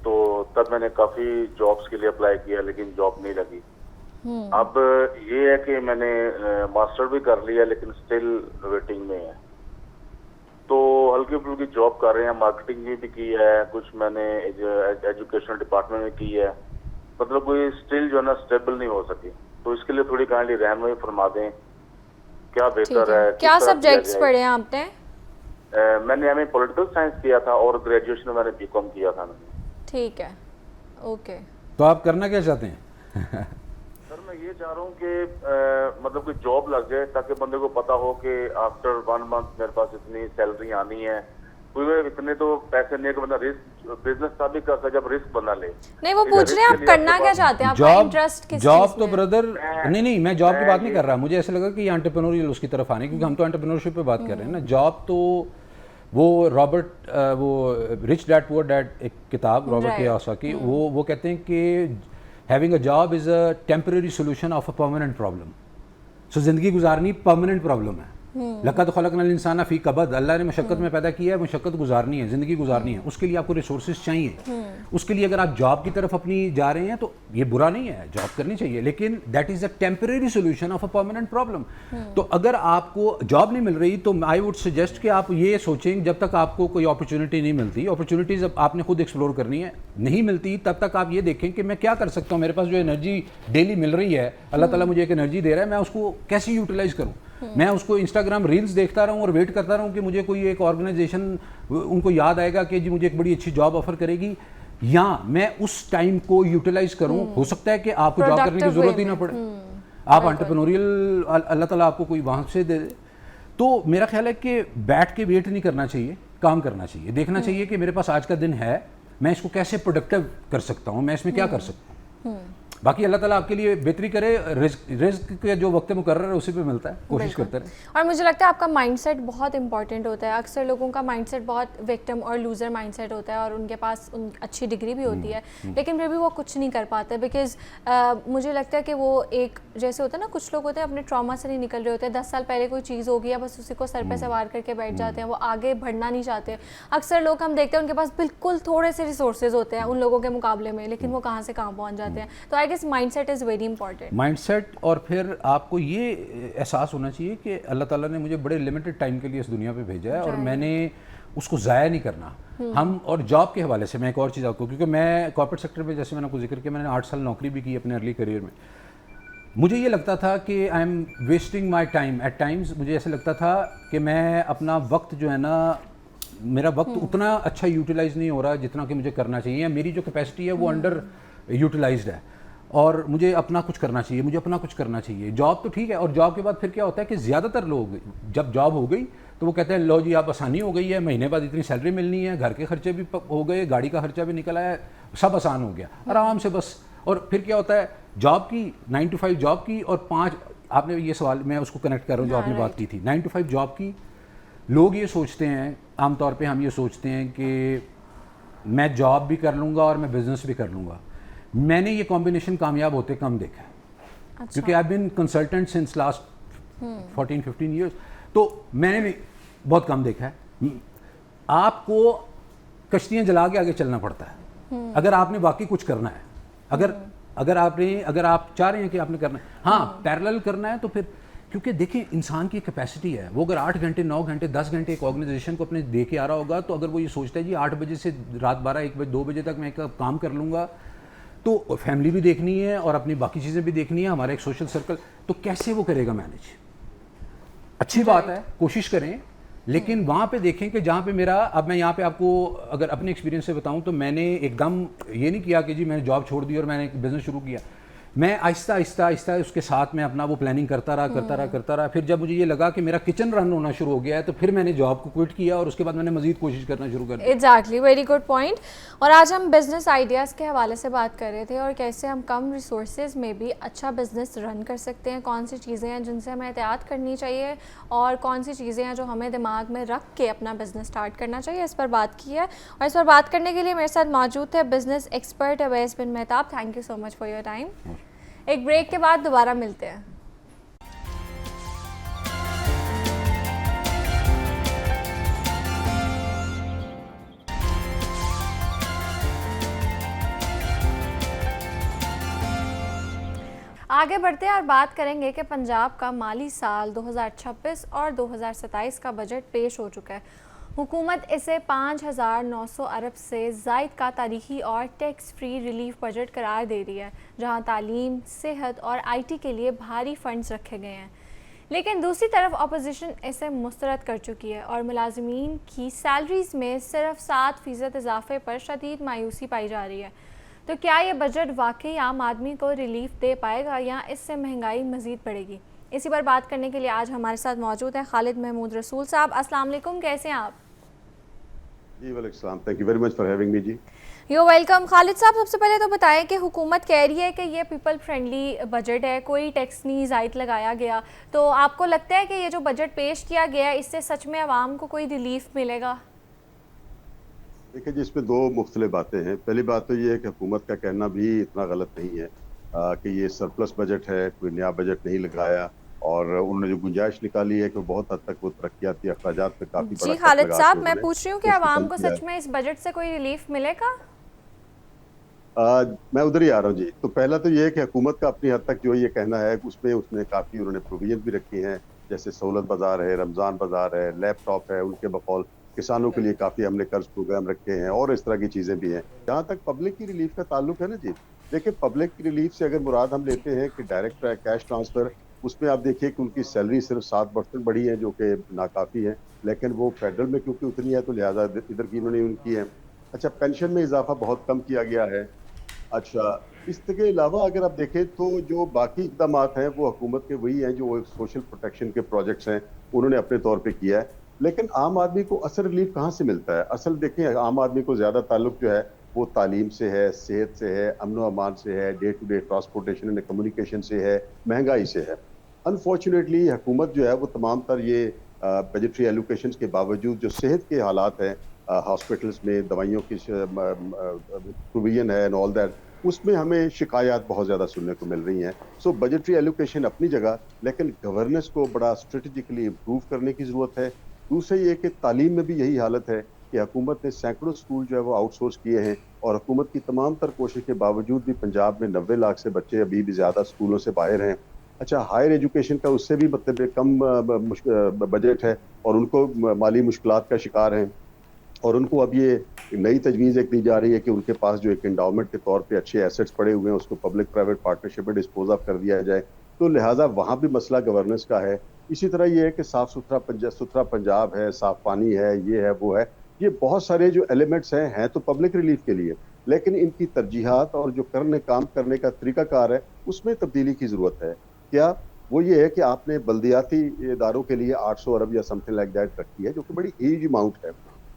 तो तब मैंने काफ़ी जॉब्स के लिए अप्लाई किया लेकिन जॉब नहीं लगी। अब ये है कि मैंने मास्टर भी कर लिया लेकिन स्टिल वेटिंग में है। तो हल्की फुल्की जॉब कर रहे हैं, मार्केटिंग भी की है, कुछ मैंने एजुकेशन डिपार्टमेंट में की है, मतलब कोई स्टिल जो है ना स्टेबल नहीं हो सकी। तो इसके लिए थोड़ी काइंडली रहनुमाई फरमा दें, क्या बेहतर है। क्या सब्जेक्ट्स पढ़े हैं आपने? मैंने एमए पॉलिटिकल साइंस किया था और ग्रेजुएशन में मैंने बीकॉम किया था। ठीक है, ओके। तो आप करना क्या चाहते हैं? सर मैं ये चाह रहा हूँ कि मतलब कोई जॉब लग जाए ताकि बंदे को पता हो कि आफ्टर 1 मंथ मेरे पास इतनी सैलरी आनी है। कोई इतने तो पैसे नहीं कि बंदा रिस्क बिजनेस तभी कर सकता जब रिस्क बना ले। नहीं, वो पूछ रहे हैं आप करना क्या चाहते हैं, आपका इंटरेस्ट किस जॉब चीज़ तो में? ब्रदर नहीं, मैं जॉब की बात नहीं कर रहा। मुझे ऐसा लगा कि ये एंटरप्रेन्योरियल उसकी तरफ आने, क्योंकि हम तो एंटरप्रेन्योरशिप पे बात कर रहे हैं ना। जॉब तो वो रॉबर्ट वो रिच डैड पुअर डैड, एक किताब रॉबर्ट कियोसाकी, वो कहते हैं कि having a job is a temporary solution of a permanent problem. So ज़िंदगी गुजारनी परमानेंट प्रॉब्लम है। लक़द ख़लक़नल इंसान फ़ी कबद, अल्लाह ने मशक्क़त में पैदा किया है, मशक्क़त गुजारनी है, ज़िंदगी गुजारनी है। उसके लिए आपको रिसोर्सेज चाहिए। उसके लिए अगर आप जॉब की तरफ अपनी जा रहे हैं तो ये बुरा नहीं है, जॉब करनी चाहिए, लेकिन that is a temporary solution of a permanent problem. तो अगर आपको जॉब नहीं मिल रही तो आई वुड सजेस्ट कि आप ये सोचें, जब तक आपको कोई अपॉर्चुनिटी नहीं मिलती, अपॉर्चुनिटीज़ आपने खुद एक्सप्लोर करनी है, नहीं मिलती तब तक आप ये देखें कि मैं क्या कर सकता हूँ, मेरे पास जो एनर्जी डेली मिल रही है, अल्लाह ताला मुझे एक एनर्जी दे रहा है, मैं उसको कैसे यूटिलाइज करूँ। मैं उसको इंस्टाग्राम रील्स देखता रहूं और वेट करता रहूं कि मुझे कोई एक ऑर्गेनाइजेशन, उनको याद आएगा कि जी मुझे एक बड़ी अच्छी जॉब ऑफर करेगी, या मैं उस टाइम को यूटिलाइज करूं। हो सकता है कि आपको जॉब करने की जरूरत ही ना पड़े, आप एंटरप्रेन्योरियल, अल्लाह ताला आपको कोई वहां से दे दे। तो मेरा ख्याल है कि बैठ के वेट नहीं करना चाहिए, काम करना चाहिए, देखना चाहिए कि मेरे पास आज का दिन है, मैं इसको कैसे प्रोडक्टिव कर सकता हूँ, मैं इसमें क्या कर सकता हूँ। बाकी अल्लाह ताला आपके लिए बेहतरी करे। रिस्क के जो वक्त मुकर्रर है उसी पे मिलता है, कोशिश करते रहे। और मुझे लगता है आपका माइंडसेट बहुत इंपॉर्टेंट होता है। अक्सर लोगों का माइंडसेट बहुत विक्टिम और लूज़र माइंडसेट होता है और उनके पास अच्छी डिग्री भी होती है लेकिन फिर भी वो कुछ नहीं कर पाते, बिकॉज मुझे लगता है कि वो एक जैसे होता है ना, कुछ लोग होते हैं अपने ट्रॉमा से नहीं निकल रहे होते, 10 साल पहले कोई चीज़ होगी या बस उसी को सर पे सवार करके बैठ जाते हैं, वो आगे बढ़ना नहीं चाहते। अक्सर लोग हम देखते हैं उनके पास बिल्कुल थोड़े से रिसोर्सेज होते हैं उन लोगों के मुकाबले में, लेकिन वो कहाँ से कहाँ पहुँच जाते हैं। तो I guess mindset is very important. Mindset, और फिर आपको ये एहसास होना चाहिए कि अल्लाह ताला ने मुझे बड़े लिमिटेड टाइम के लिए इस दुनिया पे भेजा है और मैंने उसको ज़ाया नहीं करना। हम, और जॉब के हवाले से मैं एक और चीज़ आपको, क्योंकि मैं कॉर्पोरेट सेक्टर में, जैसे मैंने आपको जिक्र किया, मैंने 8 साल नौकरी भी की अपने अर्ली करियर में। मुझे ये लगता था कि I am wasting my time at times. मुझे ऐसे लगता था कि मैं अपना वक्त जो है ना, मेरा वक्त उतना अच्छा यूटिलाइज़ नहीं हो रहा जितना कि मुझे करना चाहिए। मेरी जो कैपेसिटी है वो अंडर यूटिलाइज्ड है और मुझे अपना कुछ करना चाहिए, मुझे अपना कुछ करना चाहिए। जॉब तो ठीक है, और जॉब के बाद फिर क्या होता है कि ज़्यादातर लोग जब जॉब हो गई तो वो कहते हैं लो जी आप आसानी हो गई है, महीने बाद इतनी सैलरी मिलनी है, घर के खर्चे भी हो गए, गाड़ी का खर्चा भी निकल आया, सब आसान हो गया, आराम से बस। और फिर क्या होता है, जॉब की 9 to 5 जॉब की और 5 आपने ये सवाल, मैं उसको कनेक्ट कर रहा हूँ जो हाँ, आपने बात की थी 9 to 5 जॉब की। लोग ये सोचते हैं, आमतौर पे हम ये सोचते हैं कि मैं जॉब भी कर लूँगा और मैं बिज़नेस भी कर लूँगा। मैंने ये कॉम्बिनेशन कामयाब होते कम देखा है, क्योंकि आई बिन कंसल्टेंट सिंस लास्ट 14-15 ईयर्स, तो मैंने भी बहुत कम देखा है। आपको कश्तियाँ जला के आगे चलना पड़ता है अगर आपने वाकई कुछ करना है। अगर आप चाह रहे हैं कि आपने करना है, हाँ पैरेलल करना है, तो फिर क्योंकि देखिए इंसान की कैपेसिटी है, वो अगर 8 घंटे 9 घंटे 10 घंटे एक ऑर्गेनाइजेशन को अपने दे के आ रहा होगा, तो अगर वो ये सोचता है जी 8 बजे से रात 12 1 बजे 2 बजे तक मैं एक काम कर लूँगा, तो फैमिली भी देखनी है और अपनी बाकी चीज़ें भी देखनी है, हमारा एक सोशल सर्कल, तो कैसे वो करेगा मैनेज। अच्छी बात है, कोशिश करें, लेकिन वहाँ पे देखें कि जहाँ पे मेरा, अब मैं यहाँ पे आपको अगर अपने एक्सपीरियंस से बताऊँ तो मैंने एकदम ये नहीं किया कि जी मैंने जॉब छोड़ दी और मैंने एक बिज़नेस शुरू किया। मैं आहिस्ता आहिस्ता उसके साथ में अपना वो प्लानिंग करता रहा। फिर जब मुझे ये लगा कि मेरा किचन रन होना शुरू हो गया है, तो फिर मैंने जॉब को क्विट किया और उसके बाद मैंने मज़ीद कोशिश करना शुरू कर दी। Exactly, very good point. और आज हम बिजनेस आइडियाज़ के हवाले से बात कर रहे थे और कैसे हम कम रिसोर्सेज में भी अच्छा बिजनेस रन कर सकते हैं, कौन सी चीज़ें हैं जिनसे हमें एहतियात करनी चाहिए और कौन सी चीज़ें हैं जो हमें दिमाग में रख के अपना बिजनेस स्टार्ट करना चाहिए, इस पर बात की है। और इस पर बात करने के लिए मेरे साथ मौजूद थे business expert Awais bin Mehtab. Thank you so much for your time. एक ब्रेक के बाद दोबारा मिलते हैं। आगे बढ़ते हैं और बात करेंगे कि पंजाब का माली साल 2026 और 2027 का बजट पेश हो चुका है। हुकूमत इसे 5,900 अरब से ज़ायद का तारीखी और टैक्स फ्री रिलीफ बजट करार दे रही है, जहां तालीम, सेहत और आईटी के लिए भारी फंड्स रखे गए हैं। लेकिन दूसरी तरफ अपोजिशन इसे मुस्तरद कर चुकी है और मुलाजमीन की सैलरीज़ में सिर्फ 7% इजाफे पर शदीद मायूसी पाई जा रही है। तो क्या ये बजट वाकई आम आदमी को रिलीफ दे पाएगा या इससे महंगाई मज़ीद बढ़ेगी? इसी पर बात करने के लिए आज हमारे साथ मौजूद हैं खालिद महमूद रसूल साहब। अस्सलाम वालेकुम, कैसे हैं आप? जी वालेकुम सलाम, thank you very much for having me जी। You welcome. खालिद साहब, सबसे पहले तो बताएं कि हुकूमत कह रही है कि ये पीपल फ्रेंडली बजट है, कोई टैक्स नहीं ज़ायद लगाया गया, तो आपको लगता है कि ये जो बजट पेश किया गया है इससे सच में आवाम को कोई रिलीफ मिलेगा? देखिए जी, इसमें दो मुख्तलिफ बातें हैं। पहली बात तो ये है कि हुकूमत का कहना भी इतना गलत नहीं है कि ये सरप्लस बजट है, कोई नया बजट नहीं लगाया, और उन्होंने जो गुंजाइश निकाली है कि बहुत हद तक वो तरक्याती अखराजात पे काफी बड़ा जी खालिद साहब, मैं पूछ रही हूँ कि आवाम को सच में इस बजट से कोई रिलीफ मिलेगा? मैं उधर ही आ रहा हूँ जी। तो पहला तो ये है कि हुकूमत का अपनी हद तक जो ये कहना है उसमें उसने काफी उन्होंने प्रोविजन भी रखी हैं, जैसे सहूलत बाजार है, रमजान बाजार है, लैपटॉप है, उनके बकौल किसानों के लिए काफी हमने कर्ज प्रोग्राम रखे हैं और इस तरह की चीजें भी हैं। जहाँ तक पब्लिक की रिलीफ का ताल्लुक है ना जी, देखिए पब्लिक की रिलीफ से अगर मुराद हम लेते हैं कि डायरेक्ट कैश ट्रांसफर, उसमें आप देखिए कि उनकी सैलरी सिर्फ 7% बढ़ी है, जो कि नाकाफी है, लेकिन वो फेडरल में क्योंकि उतनी है तो लिहाजा इधर की उन्होंने उनकी है। अच्छा, पेंशन में इजाफा बहुत कम किया गया है। अच्छा, इसके अलावा अगर आप देखें तो जो बाकी इकदाम हैं वो हुकूमत के वही हैं जो सोशल प्रोटेक्शन के प्रोजेक्ट्स हैं, उन्होंने अपने तौर पे किया है। लेकिन आम आदमी को असल रिलीफ कहाँ से मिलता है? असल देखें, आम आदमी को ज़्यादा ताल्लुक जो है वो तालीम से है, सेहत से है, अमन व अमान से है, day to day transportation and communication से है, महंगाई से है। अनफॉर्चुनेटली हुकूमत जो है वो तमाम तर ये बजटरी एलोकेशन के बावजूद जो सेहत के हालात हैं, हॉस्पिटल्स में दवाइयों की प्रोविजन है एंड ऑल दैट, उसमें हमें शिकायत बहुत ज़्यादा सुनने को मिल रही हैं। सो बजटरी एलोकेशन अपनी जगह, लेकिन गवर्नेंस को बड़ा स्ट्रेटजिकली इम्प्रूव करने की ज़रूरत है। दूसरा ये कि तालीम में भी यही हालत है कि हुकूमत ने सैकड़ों स्कूल जो है वो आउटसोर्स किए हैं, और हुकूमत की तमाम तर कोशिश के बावजूद भी पंजाब में 90 लाख से बच्चे अभी भी ज़्यादा स्कूलों से बाहर हैं। अच्छा, हायर एजुकेशन का उससे भी मतलब कम बजट है और उनको माली मुश्किलात का शिकार हैं, और उनको अब ये नई तजवीज़ एक दी जा रही है कि उनके पास जो एक इंडाउमेंट के तौर पे अच्छे एसेट्स पड़े हुए हैं उसको पब्लिक प्राइवेट पार्टनरशिप में डिस्पोज ऑफ कर दिया जाए। तो लिहाजा वहाँ भी मसला गवर्नेंस का है। इसी तरह ये है कि साफ़ सुथरा पंजाब है, साफ़ पानी है, ये है वो है, ये बहुत सारे जो एलिमेंट्स हैं तो पब्लिक रिलीफ के लिए, लेकिन इनकी तरजीहात और जो काम करने का तरीकाकार है उसमें तब्दीली की ज़रूरत है। क्या वो ये है कि आपने बल्दियाती इदारों के लिए 800 अरब या समथिंग लाइक दैट रखी है, जो कि बड़ी ह्यूज अमाउंट है।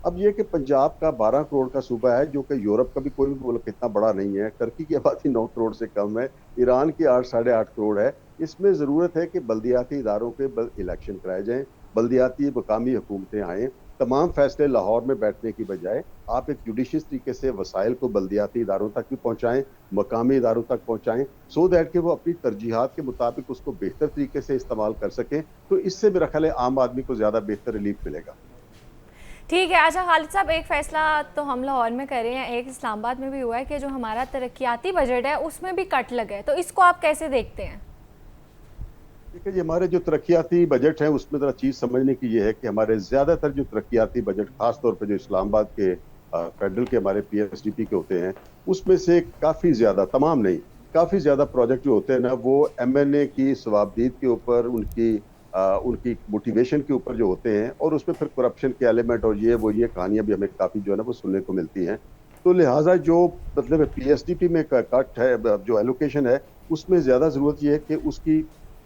अब ये कि पंजाब का 12 करोड़ का सूबा है, जो कि यूरोप का भी कोई भी मुल्क इतना बड़ा नहीं है, टर्की की आबादी 9 करोड़ से कम है, ईरान की 8 साढ़े 8 करोड़ है, इसमें ज़रूरत है कि बल्दियाती इदारों के इलेक्शन कराए जाएँ, बल्दियाती मकामी हुकूमतें आएँ, तमाम फैसले लाहौर में बैठने की बजाय आप एक जुडिशियस तरीके से वसाइल को बल्दियाती इदारों तक भी पहुँचाएँ, मकामी इदारों तक पहुँचाएँ, सो दैट कि वो अपनी तरजीहात के मुताबिक उसको बेहतर तरीके से इस्तेमाल कर सकें, तो इससे मेरा ख़्याल है आम आदमी को ज़्यादा बेहतर रिलीफ मिलेगा। ठीक है। अच्छा खालिद साहब, एक फ़ैसला तो हम लाहौर में कर रहे हैं, एक इस्लामाबाद में भी हुआ है कि जो हमारा तरक्याती बजट है उसमें भी कट लगे, तो इसको आप कैसे देखते हैं? देखिए जी, हमारे जो तरक्याती बजट हैं उसमें ज़रा चीज़ समझने की ये है कि हमारे ज़्यादातर जो तरक्याती बजट ख़ास तौर पे जो इस्लामाबाद के फेडरल के हमारे पीएसडीपी के होते हैं, उसमें से काफ़ी ज़्यादा, तमाम नहीं, काफ़ी ज़्यादा प्रोजेक्ट जो होते हैं ना, वो एमएनए की सवाबदीद के ऊपर, उनकी मोटिवेशन के ऊपर जो होते हैं, और उसमें फिर करप्शन के एलिमेंट और ये कहानियाँ भी हमें काफ़ी जो है ना वो सुनने को मिलती हैं। तो लिहाजा जो मतलब पीएसडीपी में कट है, जो एलोकेशन है, उसमें ज़्यादा ज़रूरत ये है कि उसकी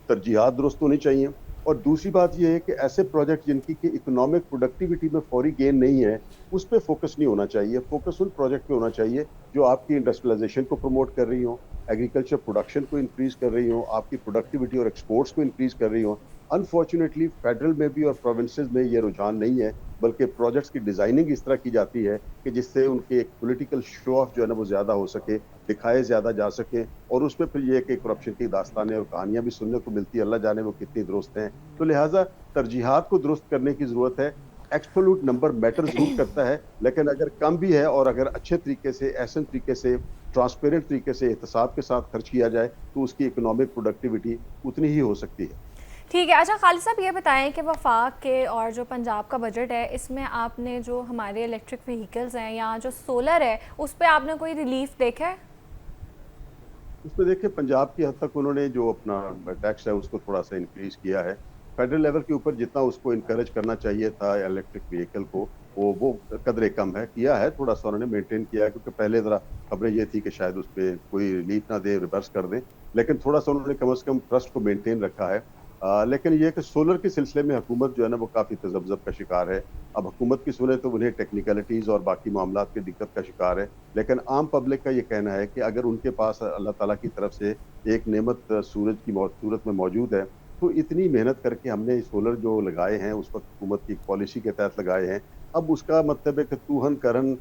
तरजीहात दुरुस्त होनी चाहिए, और दूसरी बात ये है कि ऐसे प्रोजेक्ट जिनकी कि इकोनॉमिक प्रोडक्टिविटी में फौरी गेन नहीं है, उस पे फोकस नहीं होना चाहिए। फोकस उन प्रोजेक्ट पे होना चाहिए जो आपकी इंडस्ट्रियलाइजेशन को प्रमोट कर रही हो, एग्रीकल्चर प्रोडक्शन को इंक्रीज कर रही हो, आपकी प्रोडक्टिविटी और एक्सपोर्ट्स को इंक्रीज कर रही हो। अनफॉर्चुनेटली फेडरल में भी और प्रोविंसेस में ये रुझान नहीं है, बल्कि प्रोजेक्ट्स की डिजाइनिंग इस तरह की जाती है कि जिससे उनके एक पॉलिटिकल शो ऑफ जो है ना वो ज्यादा हो सके, दिखाए ज्यादा जा सके, और उसमें फिर ये है कि करप्शन की दास्तानें और कहानियां भी सुनने को मिलती है, अल्लाह जाने वो कितनी दुरुस्त हैं। तो लिहाजा तरजीहात को दुरुस्त करने की जरूरत है। एब्सोल्यूट नंबर मैटर जरूर करता है, लेकिन अगर कम भी है और अगर अच्छे तरीके से, ऐसे तरीके से, ट्रांसपेरेंट तरीके से, एहतसाब के साथ खर्च किया जाए, तो उसकी इकोनॉमिक प्रोडक्टिविटी उतनी ही हो सकती है। ठीक है। अच्छा खालिद साहब, ये बताएं कि वफाक के और जो पंजाब का बजट है, इसमें आपने जो हमारे इलेक्ट्रिक व्हीकल्स हैं या जो सोलर है, उस पर आपने कोई रिलीफ देखा है? उसमें देखिए, पंजाब की हद तक उन्होंने जो अपना टैक्स है उसको थोड़ा सा इंक्रीज किया है। फेडरल लेवल के ऊपर जितना उसको इनकरेज करना चाहिए था इलेक्ट्रिक व्हीकल को, वो कदरे कम है, किया है थोड़ा सा उन्होंने मेंटेन किया है, क्योंकि पहले जरा खबरें ये थी कि शायद उस पर कोई रिलीफ ना दे, रिवर्स कर दें, लेकिन थोड़ा सा उन्होंने कम से कम ट्रस्ट को मेंटेन रखा है। लेकिन ये कि सोलर के सिलसिले में हुकूमत जो है ना वो काफ़ी तजब्जब का शिकार है। अब हुकूमत की सुने तो उन्हें टेक्निकलिटीज़ और बाकी मामलात की दिक्कत का शिकार है, लेकिन आम पब्लिक का ये कहना है कि अगर उनके पास अल्लाह ताला की तरफ से एक नेमत सूरज की सूरत में मौजूद है, तो इतनी मेहनत करके हमने सोलर जो लगाए हैं उस वक्त हुकूमत की पॉलिसी के तहत लगाए हैं, अब उसका मतलब है कि तूहन करन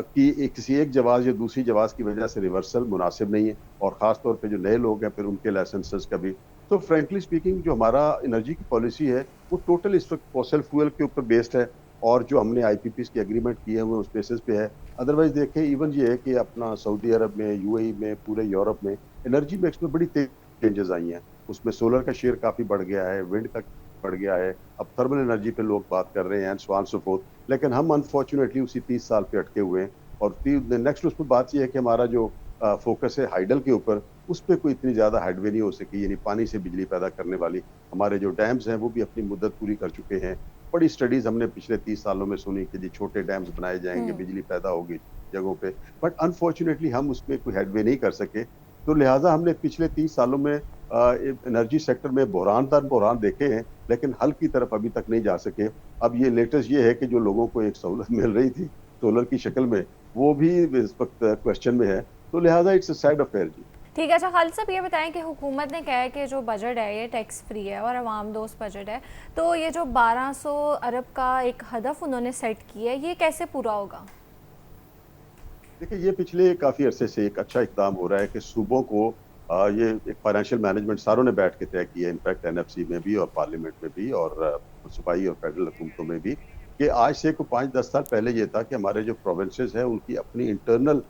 किसी एक जवाज या दूसरी जवाज की वजह से रिवर्सल मुनासिब नहीं है, और ख़ास तौर पे जो नए लोग हैं फिर उनके लाइसेंसेस का भी। तो फ्रेंकली स्पीकिंग जो हमारा एनर्जी की पॉलिसी है वो टोटल इस वक्त फॉसिल फ्यूल के ऊपर बेस्ड है, और जो हमने आईपीपीस की एग्रीमेंट किए हुए उस बेसिस पे है। अदरवाइज देखें, इवन ये है कि अपना सऊदी अरब में, यूएई में, पूरे यूरोप में एनर्जी मिक्स में बड़ी तेज चेंजेस आई हैं। उसमें सोलर का शेयर काफ़ी बढ़ गया है, विंड का बढ़ गया है, अब थर्मल एनर्जी पे लोग बात कर रहे हैं and so on so fourth, लेकिन हम अनफॉर्चुनेटली उसी 30 साल पे अटके हुए हैं। और नेक्स्ट उसमें बात यह है कि हमारा जो फोकस है हाइडल के ऊपर, उस पर कोई इतनी ज़्यादा हाइडवे नहीं हो सकी, यानी पानी से बिजली पैदा करने वाली। हमारे जो डैम्स हैं वो भी अपनी मुद्दत पूरी कर चुके हैं। बड़ी स्टडीज़ हमने पिछले 30 सालों में सुनी कि जी छोटे डैम्स बनाए जाएंगे, बिजली पैदा होगी जगहों पे, बट अनफॉर्चुनेटली हम उसमें कोई हेडवे नहीं कर सके। तो लिहाजा हमने पिछले 30 सालों में एनर्जी सेक्टर में बहरान दर बहरान देखे हैं, लेकिन हल की तरफ अभी तक नहीं जा सके। अब ये लेटेस्ट ये है कि जो लोगों को एक सहूलत मिल रही थी सोलर की शक्ल में, वो भी इस वक्त क्वेश्चन में है। तो लिहाजा इट्स अ सैड अफेयर जी। ठीक है। अच्छा खालिद साहब, ये बताएं कि हुकूमत ने कहा है कि जो बजट है ये टैक्स फ्री है और आवाम दोस्त बजट है, तो ये जो 1200 अरब का एक हदफ उन्होंने सेट किया है, ये कैसे पूरा होगा? देखिए, ये पिछले काफ़ी अरसे से एक अच्छा इक़दाम हो रहा है कि सूबों को ये एक फाइनेंशियल मैनेजमेंट सारों ने बैठ के तय किया है, इनफैक्ट एनएफसी में भी और पार्लियामेंट में भी और सूबाई और फेडरल हुकूमतों में भी, कि आज से को 5-10 साल पहले ये था कि हमारे जो प्रोविंसेस हैं उनकी अपनी इंटरनल।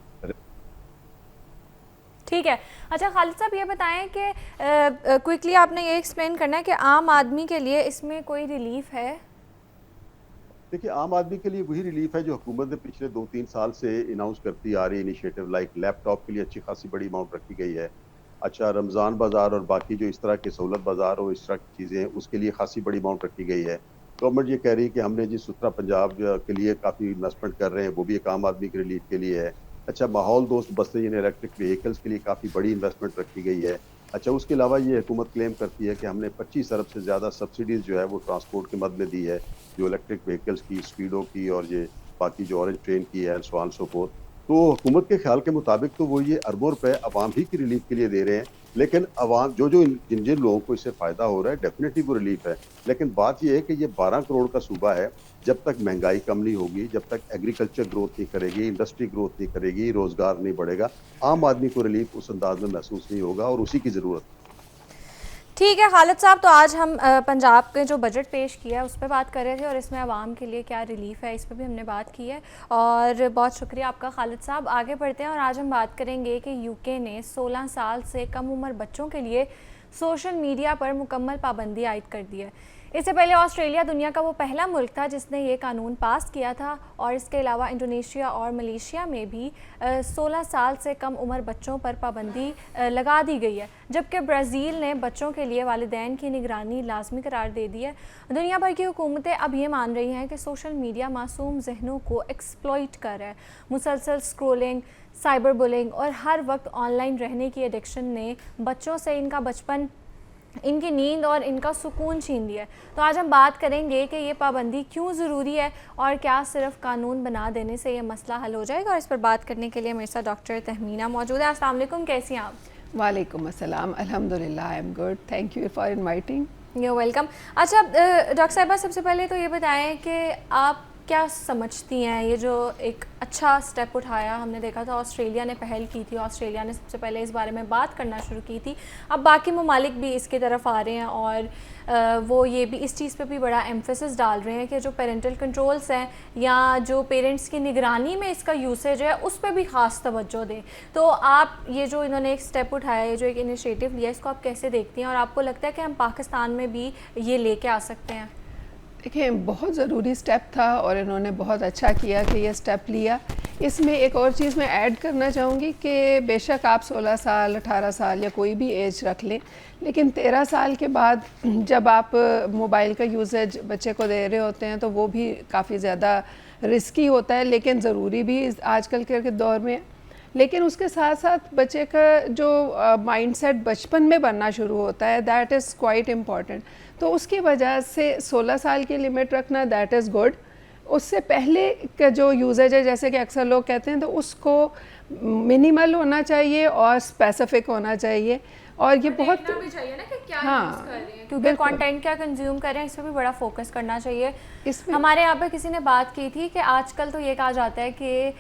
ठीक है। अच्छा खालिद साहब, ये बताएं कि क्विकली आपने ये एक्सप्लेन करना है कि आम आदमी के लिए इसमें कोई रिलीफ है? देखिए, आम आदमी के लिए वही रिलीफ है जो हुकूमत ने पिछले 2-3 साल से अनाउंस करती आ रही है, इनिशिएटिव लाइक लैपटॉप के लिए अच्छी खासी बड़ी अमाउंट रखी गई है। अच्छा, रमज़ान बाज़ार और बाकी जो इस तरह के सहूलत बाज़ार और इस तरह की चीज़ें हैं उसके लिए खासी बड़ी अमाउंट रखी गई है। गवर्नमेंट ये कह रही है कि हमने जी सुथरा पंजाब के लिए काफ़ी इन्वेस्टमेंट कर रहे हैं, वो भी एक आम आदमी के रिलीफ के लिए है। अच्छा, माहौल दोस्त बसें यानी इलेक्ट्रिक व्हीकल्स के लिए काफ़ी बड़ी इन्वेस्टमेंट रखी गई है। अच्छा, उसके अलावा ये हुकूमत क्लेम करती है कि हमने 25 अरब से ज़्यादा सब्सिडीज़ जो है वो ट्रांसपोर्ट के मद में दी है, जो इलेक्ट्रिक व्हीकल्स की, स्पीडो की और ये बाकी जो ऑरेंज ट्रेन की है, सो ऑन सो फोर्थ। तो हुकूमत के ख्याल के मुताबिक तो वो ये अरबों रुपए अवाम ही की रिलीफ के लिए दे रहे हैं, लेकिन अवाम जिन जिन लोगों को इससे फ़ायदा हो रहा है डेफिनेटली वो रिलीफ है। लेकिन बात ये है कि ये 12 करोड़ का सूबा है, जब तक महंगाई कम नहीं होगी, जब तक एग्रीकल्चर ग्रोथ नहीं करेगी, इंडस्ट्री ग्रोथ नहीं करेगी, रोज़गार नहीं बढ़ेगा, आम आदमी को रिलीफ उस अंदाज में महसूस नहीं होगा और उसी की ज़रूरत है। ठीक है खालिद साहब, तो आज हम पंजाब के जो बजट पेश किया है उस पर बात कर रहे थे और इसमें आवाम के लिए क्या रिलीफ है इस पर भी हमने बात की है, और बहुत शुक्रिया आपका खालिद साहब। आगे बढ़ते हैं और आज हम बात करेंगे कि यूके ने 16 साल से कम उम्र बच्चों के लिए सोशल मीडिया पर मुकम्मल पाबंदी आयद कर दी है। इससे पहले ऑस्ट्रेलिया दुनिया का वो पहला मुल्क था जिसने ये कानून पास किया था, और इसके अलावा इंडोनेशिया और मलेशिया में भी 16 साल से कम उम्र बच्चों पर पाबंदी लगा दी गई है, जबकि ब्राज़ील ने बच्चों के लिए वालिदैन की निगरानी लाजमी करार दे दी है। दुनिया भर की हुकूमतें अब ये मान रही हैं कि सोशल मीडिया मासूम जहनों को एक्सप्लॉइट कर रहा है। मुसलसल स्क्रोलिंग, साइबर बुलिंग और हर वक्त ऑनलाइन रहने की एडिक्शन ने बच्चों से इनका बचपन, इनकी नींद और इनका सुकून छीन लिया है। तो आज हम बात करेंगे कि ये पाबंदी क्यों ज़रूरी है और क्या सिर्फ कानून बना देने से ये मसला हल हो जाएगा। और इस पर बात करने के लिए मेरे साथ डॉक्टर तहमीना मौजूद है। अस्सलाम वालेकुम, कैसी हैं आप? वालेकुम अस्सलाम, अल्हम्दुलिल्लाह I am good, thank you for inviting. You welcome. अच्छा डॉक्टर साहिबा, सबसे पहले तो ये बताएं कि आप क्या समझती हैं ये जो एक अच्छा स्टेप उठाया, हमने देखा था ऑस्ट्रेलिया ने पहल की थी, ऑस्ट्रेलिया ने सबसे पहले इस बारे में बात करना शुरू की थी, अब बाकी ममालिक भी इसकी तरफ आ रहे हैं और वो ये भी इस चीज़ पे भी बड़ा एम्फेसिस डाल रहे हैं कि जो पेरेंटल कंट्रोल्स हैं या जो पेरेंट्स की निगरानी में इसका यूसेज है उस पर भी ख़ास तवज्जो दें। तो आप ये जो इन्होंने एक स्टेप उठाया, ये जो एक इनिशिएटिव लिया, इसको आप कैसे देखती हैं और आपको लगता है कि हम पाकिस्तान में भी ये लेके आ सकते हैं? देखिए, बहुत ज़रूरी स्टेप था और इन्होंने बहुत अच्छा किया कि ये स्टेप लिया। इसमें एक और चीज़ मैं ऐड करना चाहूँगी कि बेशक आप 16 साल 18 साल या कोई भी एज रख लें, लेकिन 13 साल के बाद जब आप मोबाइल का यूसेज बच्चे को दे रहे होते हैं तो वो भी काफ़ी ज़्यादा रिस्की होता है, लेकिन ज़रूरी भी आजकल के दौर में। लेकिन उसके साथ साथ बच्चे का जो माइंडसेट बचपन में बनना शुरू होता है, दैट इज़ क्वाइट इम्पॉर्टेंट। तो उसकी वजह से 16 साल की लिमिट रखना दैट इज़ गुड। उससे पहले का जो यूजेज है, जैसे कि अक्सर लोग कहते हैं, तो उसको मिनिमल होना चाहिए और स्पेसिफिक होना चाहिए। और ये बहुत भी चाहिए ना कि क्या हाँ, यूज़ कर रहे हैं, क्योंकि कंटेंट क्या कंज्यूम कर रहे हैं इस पर भी बड़ा फोकस करना चाहिए। इसमें हमारे यहाँ पे किसी ने बात की थी कि आजकल तो ये कहा जाता है कि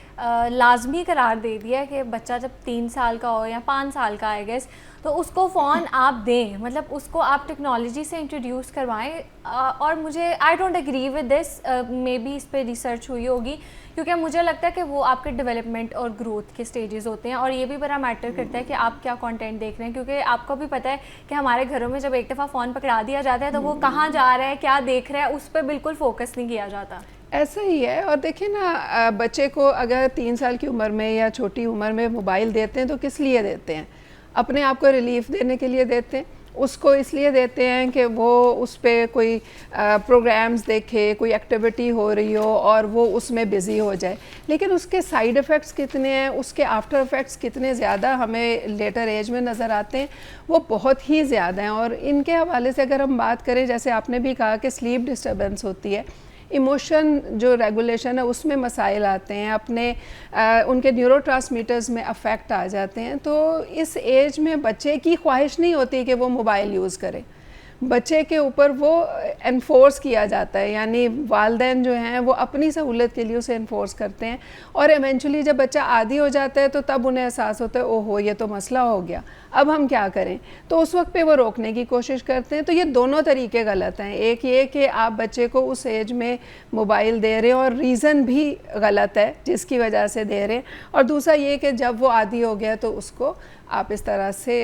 लाजमी करार दे दिया है कि बच्चा जब 3 साल का हो या 5 साल का आई गेस, तो उसको फ़ोन आप दें, मतलब उसको आप टेक्नोलॉजी से इंट्रोड्यूस करवाएं। और मुझे I don't agree with this, maybe इस पर रिसर्च हुई होगी, क्योंकि मुझे लगता है कि वो आपके डेवलपमेंट और ग्रोथ के स्टेजेस होते हैं और ये भी बड़ा मैटर करता है कि आप क्या कंटेंट देख रहे हैं, क्योंकि आपको भी पता है कि हमारे घरों में जब एक दफ़ा फ़ोन पकड़ा दिया जाता है तो वो कहाँ जा रहा है, क्या देख रहा है, उस पर बिल्कुल फोकस नहीं किया जाता। ऐसा ही है। और देखिए ना, बच्चे को अगर 3 साल की उम्र में या छोटी उम्र में मोबाइल देते हैं तो किस लिए देते हैं? अपने आप को रिलीफ देने के लिए देते हैं। उसको इसलिए देते हैं कि वो उस पर कोई प्रोग्राम्स देखे, कोई एक्टिविटी हो रही हो और वो उसमें बिज़ी हो जाए। लेकिन उसके साइड इफ़ेक्ट्स कितने हैं, उसके आफ्टर इफ़ेक्ट्स कितने ज़्यादा हमें लेटर एज में नज़र आते हैं, वो बहुत ही ज़्यादा हैं। और इनके हवाले से अगर हम बात करें, जैसे आपने भी कहा कि स्लीप डिस्टर्बेंस होती है, इमोशन जो रेगुलेशन है उसमें मसाइल आते हैं, अपने उनके न्यूरोट्रांसमीटर्स में अफेक्ट आ जाते हैं। तो इस एज में बच्चे की ख्वाहिश नहीं होती कि वो मोबाइल यूज़ करे, बच्चे के ऊपर वो एनफोर्स किया जाता है, यानी वालिदैन जो हैं वो अपनी सहूलत के लिए उसे एनफोर्स करते हैं। और इवेंचुअली जब बच्चा आदी हो जाता है तो तब उन्हें एहसास होता है, ओहो ये तो मसला हो गया, अब हम क्या करें। तो उस वक्त पे वो रोकने की कोशिश करते हैं। तो ये दोनों तरीके गलत हैं। एक ये कि आप बच्चे को उस एज में मोबाइल दे रहे हैं और रीज़न भी गलत है जिसकी वजह से दे रहे हैं, और दूसरा ये कि जब वो आदी हो गया तो उसको आप इस तरह से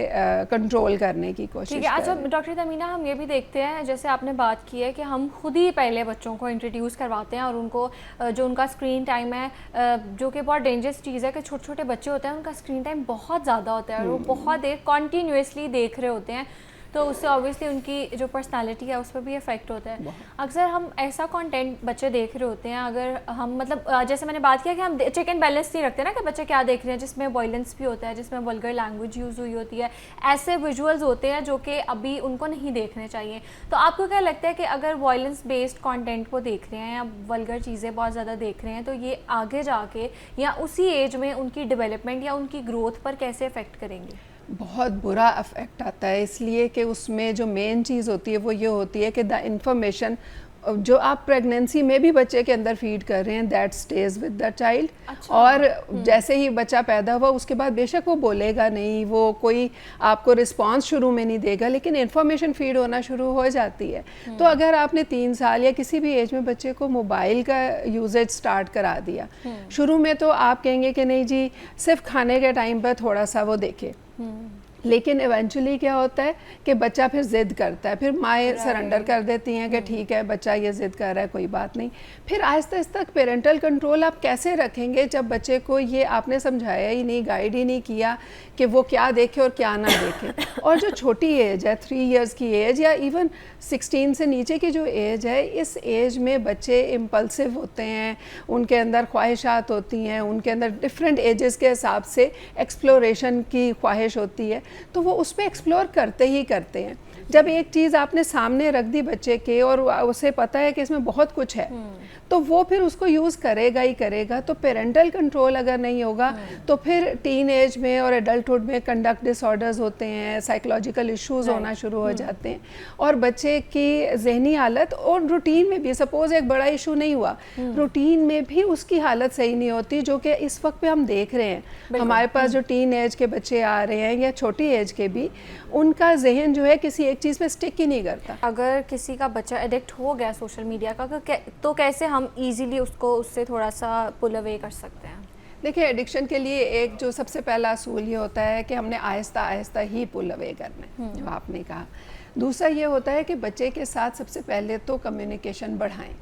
कंट्रोल करने की कोशिश करें। अच्छा डॉक्टर तमीना, हम ये भी देखते हैं, जैसे आपने बात की है कि हम खुद ही पहले बच्चों को इंट्रोड्यूस करवाते हैं और उनको जो उनका स्क्रीन टाइम है, जो कि बहुत डेंजरस चीज़ है कि छोटे छोटे बच्चे होते हैं उनका स्क्रीन टाइम बहुत ज़्यादा होता है और वो बहुत देर कॉन्टीन्यूसली देख रहे होते हैं। तो उससे ऑब्वियसली उनकी जो पर्सनालिटी है उस पर भी इफेक्ट होता है। अक्सर हम ऐसा कंटेंट बच्चे देख रहे होते हैं, अगर हम मतलब जैसे मैंने बात किया कि हम चेक एंड बैलेंस नहीं रखते ना कि बच्चे क्या देख रहे हैं, जिसमें वायलेंस भी होता है, जिसमें वल्गर लैंग्वेज यूज़ हुई होती है, ऐसे विजुअल्स होते हैं जो कि अभी उनको नहीं देखने चाहिए। तो आपको क्या लगता है कि अगर वायलेंस बेस्ड कंटेंट को देख रहे हैं या वल्गर चीज़ें बहुत ज़्यादा देख रहे हैं तो ये आगे जाके या उसी एज में उनकी डेवलपमेंट या उनकी ग्रोथ पर कैसे इफेक्ट करेंगे? बहुत बुरा अफेक्ट आता है, इसलिए कि उसमें जो मेन चीज़ होती है वो ये होती है कि द इंफॉर्मेशन जो आप प्रेगनेंसी में भी बच्चे के अंदर फीड कर रहे हैं that stage with the child. अच्छा। और जैसे ही बच्चा पैदा हुआ उसके बाद बेशक वो बोलेगा नहीं, वो कोई आपको रिस्पांस शुरू में नहीं देगा, लेकिन इन्फॉर्मेशन फीड होना शुरू हो जाती है। तो अगर आपने 3 साल या किसी भी एज में बच्चे को मोबाइल का यूजेज स्टार्ट करा दिया, शुरू में तो आप कहेंगे कि नहीं जी सिर्फ खाने के टाइम पर थोड़ा सा वो देखे, लेकिन इवेंचुअली क्या होता है कि बच्चा फिर ज़िद करता है, फिर माएँ सरेंडर कर देती हैं कि ठीक है बच्चा ये ज़िद कर रहा है कोई बात नहीं। फिर आहिस्ता आहिस्ता पेरेंटल कंट्रोल आप कैसे रखेंगे जब बच्चे को ये आपने समझाया ही नहीं, गाइड ही नहीं किया कि वो क्या देखे और क्या ना देखे। और जो छोटी एज है 3 इयर्स की एज या इवन 16 से नीचे की जो एज है, इस एज में बच्चे इम्पल्सिव होते हैं, उनके अंदर ख्वाहिशात होती हैं, उनके अंदर डिफरेंट एजेस के हिसाब से एक्सप्लोरेशन की ख्वाहिश होती है, तो वो उस पर एक्सप्लोर करते ही करते हैं। जब एक चीज़ आपने सामने रख दी बच्चे के और उसे पता है कि इसमें बहुत कुछ है, तो वो फिर उसको यूज़ करेगा ही करेगा। तो पेरेंटल कंट्रोल अगर नहीं होगा तो फिर टीन एज में और एडल्टहुड में कंडक्ट डिसऑर्डर्स होते हैं, साइकोलॉजिकल इश्यूज़ होना शुरू हो जाते हैं, और बच्चे की जहनी हालत और रूटीन में भी, सपोज़ एक बड़ा इशू नहीं हुआ, रूटीन में भी उसकी हालत सही नहीं होती, जो कि इस वक्त पे हम देख रहे हैं। हमारे पास जो टीन एज के बच्चे आ रहे हैं या छोटी एज के भी, उनका जहन जो है किसी एक चीज़ पे स्टिक ही नहीं करता। अगर किसी का बच्चा एडिक्ट हो गया सोशल मीडिया का तो कैसे हम इजीली उसको उससे थोड़ा सा पुल अवे कर सकते हैं? देखिए, एडिक्शन के लिए एक जो सबसे पहला असूल ये होता है कि हमने आहिस्ता आहिस्ता ही पुल अवे करना है, जो आपने कहा। दूसरा ये होता है कि बच्चे के साथ सबसे पहले तो कम्युनिकेशन बढ़ाएं,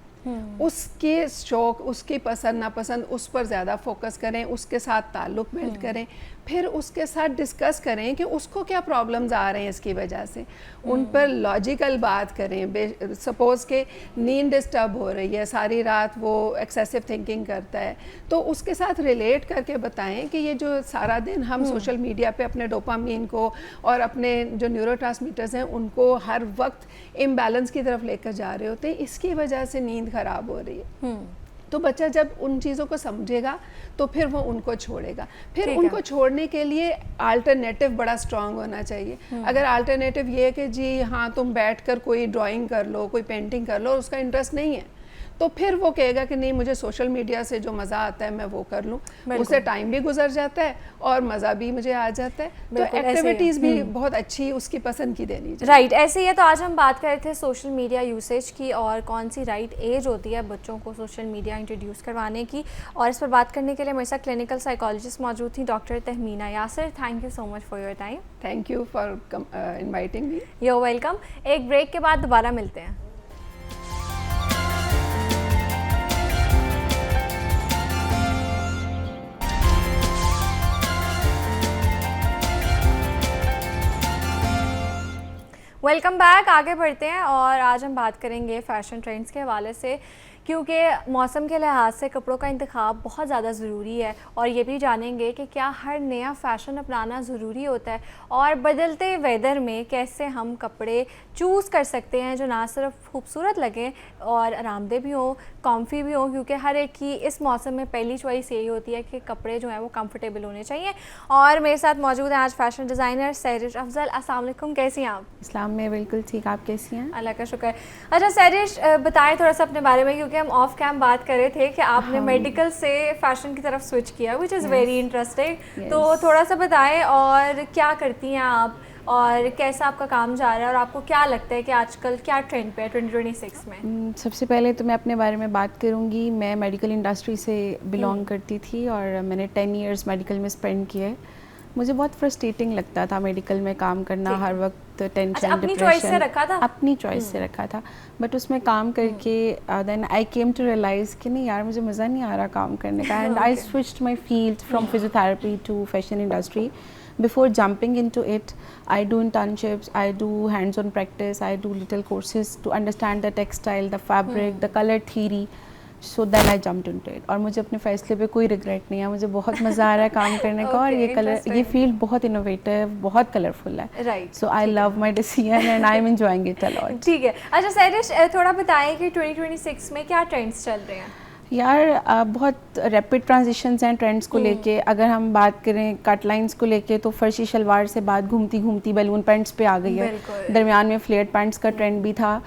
उसके शौक, उसकी पसंद नापसंद, उस पर ज़्यादा फोकस करें, उसके साथ ताल्लुक़ बिल्ड करें, फिर उसके साथ डिस्कस करें कि उसको क्या प्रॉब्लम्स आ रहे हैं इसकी वजह से, उन पर लॉजिकल बात करें। सपोज़ के नींद डिस्टर्ब हो रही है, सारी रात वो एक्सेसिव थिंकिंग करता है, तो उसके साथ रिलेट करके बताएं कि ये जो सारा दिन हम सोशल मीडिया पे अपने डोपामीन को और अपने जो न्यूरोट्रांसमीटर्स हैं उनको हर वक्त इम्बैलेंस की तरफ लेकर जा रहे होते हैं, इसकी वजह से नींद ख़राब हो रही है। तो बच्चा जब उन चीज़ों को समझेगा तो फिर वो उनको छोड़ेगा। फिर उनको छोड़ने के लिए अल्टरनेटिव बड़ा स्ट्रांग होना चाहिए। अगर अल्टरनेटिव ये है कि जी हाँ तुम बैठकर कोई ड्राइंग कर लो, कोई पेंटिंग कर लो, और उसका इंटरेस्ट नहीं है, तो फिर वो कहेगा कि नहीं मुझे सोशल मीडिया से जो मज़ा आता है मैं वो कर लूँ, उससे टाइम भी गुजर जाता है और मज़ा भी मुझे आ जाता है। तो एक्टिविटीज़ भी बहुत अच्छी उसकी पसंद की देनी चाहिए। राइट, ऐसे ही है। तो आज हम बात कर रहे थे सोशल मीडिया यूसेज की और कौन सी राइट एज होती है बच्चों को सोशल मीडिया इंट्रोड्यूस करवाने की, और इस पर बात करने के लिए मेरे साथ क्लिनिकल साइकोलॉजिस्ट मौजूद थी doctor Tahmina Yasir. Thank you so much for your time. Thank you for inviting me. You are welcome. एक ब्रेक के बाद दोबारा मिलते हैं। Welcome back. आगे बढ़ते हैं और आज हम बात करेंगे फ़ैशन ट्रेंड्स के हवाले से, क्योंकि मौसम के लिहाज से कपड़ों का इंतखाब बहुत ज़्यादा ज़रूरी है, और ये भी जानेंगे कि क्या हर नया फ़ैशन अपनाना ज़रूरी होता है, और बदलते वेदर में कैसे हम कपड़े चूज़ कर सकते हैं जो ना सिर्फ खूबसूरत लगें और आरामदेह भी हों, कॉम्फी भी हों, क्योंकि हर एक की इस मौसम में पहली चॉइस यही होती है कि कपड़े जो हैं वो कंफर्टेबल होने चाहिए। और मेरे साथ मौजूद हैं आज फ़ैशन डिज़ाइनर सहरिश अफजल। अस्सलाम वालेकुम, कैसी हैं आप? इस्लाम में बिल्कुल ठीक, आप कैसी हैं? अल्लाह का शुक्र। अच्छा सहरिश, बताएं थोड़ा सा अपने बारे में, क्योंकि हम ऑफ कैम बात कर रहे थे कि आपने मेडिकल से फ़ैशन की तरफ स्विच किया, विच इज़ वेरी इंटरेस्टिंग। तो थोड़ा सा बताएं, और क्या करती हैं आप और कैसा आपका काम जा रहा है, और आपको क्या लगता है कि आजकल क्या ट्रेंड पे है 2026 में? सबसे पहले तो मैं अपने बारे में बात करूंगी। मैं मेडिकल इंडस्ट्री से बिलोंग करती थी और मैंने 10 इयर्स मेडिकल में स्पेंड किए। मुझे बहुत फ्रस्ट्रेटिंग लगता था मेडिकल में काम करना, हर वक्त टेंशन, अपनी चॉइस से रखा था? अपनी चॉइस से रखा था, बट उसमें काम करके then I came to realize कि नहीं यार मुझे मज़ा नहीं आ रहा काम करने का, and I switched my field from physiotherapy to fashion industry. before jumping into it, I do internships, I do hands-on practice, I do little courses to understand the textile, the fabric, the color theory. So then I jumped into it. और मुझे अपने फैसले पे कोई रिग्रेट नहीं है, मुझे बहुत मज़ा आ रहा है काम करने का और ये कलर, ये फील्ड बहुत इनोवेटिव, बहुत कलरफुल है. Right. So I love my decision and I am enjoying it a lot. ठीक है. अच्छा सैरिश, थोड़ा बताएं कि 2026 में क्या ट्रेंड्स चल रहे हैं? यार बहुत रैपिड ट्रांजिशंस हैं ट्रेंड्स को लेके. अगर हम बात करें कट लाइंस को लेके तो फर्शी शलवार से बात घूमती घूमती बैलून पैंट्स पे आ गई है. दरमियान में फ्लेयर्ड पैंट्स का ट्रेंड भी था.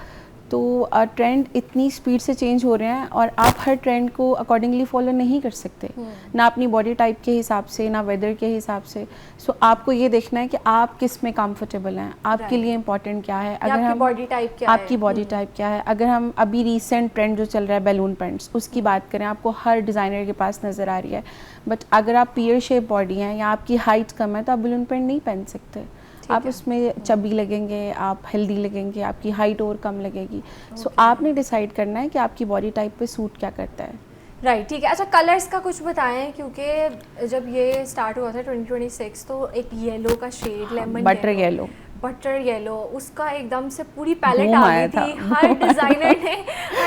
तो ट्रेंड इतनी स्पीड से चेंज हो रहे हैं और आप हर ट्रेंड को अकॉर्डिंगली फॉलो नहीं कर सकते, ना अपनी बॉडी टाइप के हिसाब से, ना वेदर के हिसाब से. सो आपको ये देखना है कि आप किस में कंफर्टेबल हैं, आपके लिए इम्पोर्टेंट क्या है. अगर हम बॉडी टाइप क्या आपकी बॉडी टाइप क्या है. अगर हम अभी रिसेंट ट्रेंड जो चल रहा है बैलून पैंट्स, उसकी बात करें, आपको हर डिज़ाइनर के पास नज़र आ रही है. बट अगर आप पियर शेप बॉडी हैं या आपकी हाइट कम है तो आप बैलून पैंट नहीं पहन सकते. आप उसमें चबी लगेंगे, आप हेल्दी लगेंगे, आपकी हाइट और कम लगेगी. सो आपने डिसाइड करना है कि आपकी बॉडी टाइप पे सूट क्या करता है. राइट. ठीक है. अच्छा कलर्स का कुछ बताएं, क्योंकि जब ये स्टार्ट हुआ था 2026 तो एक येलो का शेड, लेमन बटर येलो, उसका एकदम से पूरी पैलेट आ गई थी. हर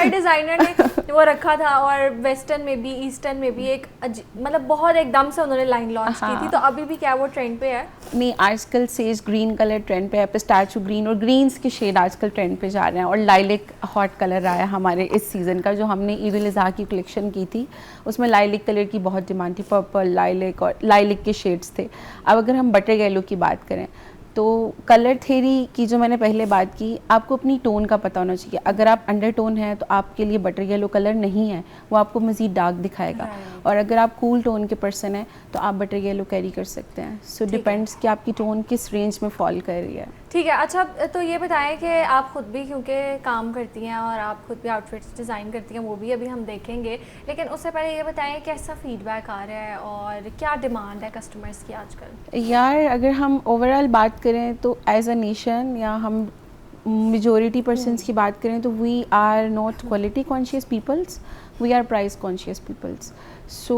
डिज़ाइनर ने वो रखा था. और वेस्टर्न में भी, ईस्टर्न में भी एक मतलब बहुत एकदम से उन्होंने लाइन लॉन्च की थी. तो अभी भी क्या वो ट्रेंड पे है? नहीं, आजकल सेज ग्रीन कलर ट्रेंड पे है, पिस्ताचियो ग्रीन और ग्रीन्स के शेड आजकल ट्रेंड पे जा रहे हैं. और लाइलिक हॉट कलर आया हमारे इस सीज़न का, जो हमने ईद उल अज़हा की कलेक्शन की थी उसमें लाइलिक कलर की बहुत डिमांड थी. पर्पल, लाइलिक और लाइलिक के शेड्स थे. अब अगर हम बटर येलो की बात करें तो कलर थेरी की जो मैंने पहले बात की, आपको अपनी टोन का पता होना चाहिए. अगर आप अंडर टोन हैं तो आपके लिए बटर येलो कलर नहीं है, वो आपको मज़ीद डार्क दिखाएगा. और अगर आप कूल टोन के पर्सन हैं तो आप बटर येलो कैरी कर सकते हैं. सो डिपेंड्स कि आपकी टोन किस रेंज में फॉल कर रही है. ठीक है. अच्छा तो ये बताएं कि आप खुद भी क्योंकि काम करती हैं और आप खुद भी आउटफिट्स डिज़ाइन करती हैं, वो भी अभी हम देखेंगे, लेकिन उससे पहले ये बताएं कैसा फीडबैक आ रहा है और क्या डिमांड है कस्टमर्स की आजकल? यार अगर हम ओवरऑल बात करें तो एज अ नेशन या हम मेजॉरिटी पर्सन्स की बात करें तो we are not quality conscious peoples, we are price conscious peoples. So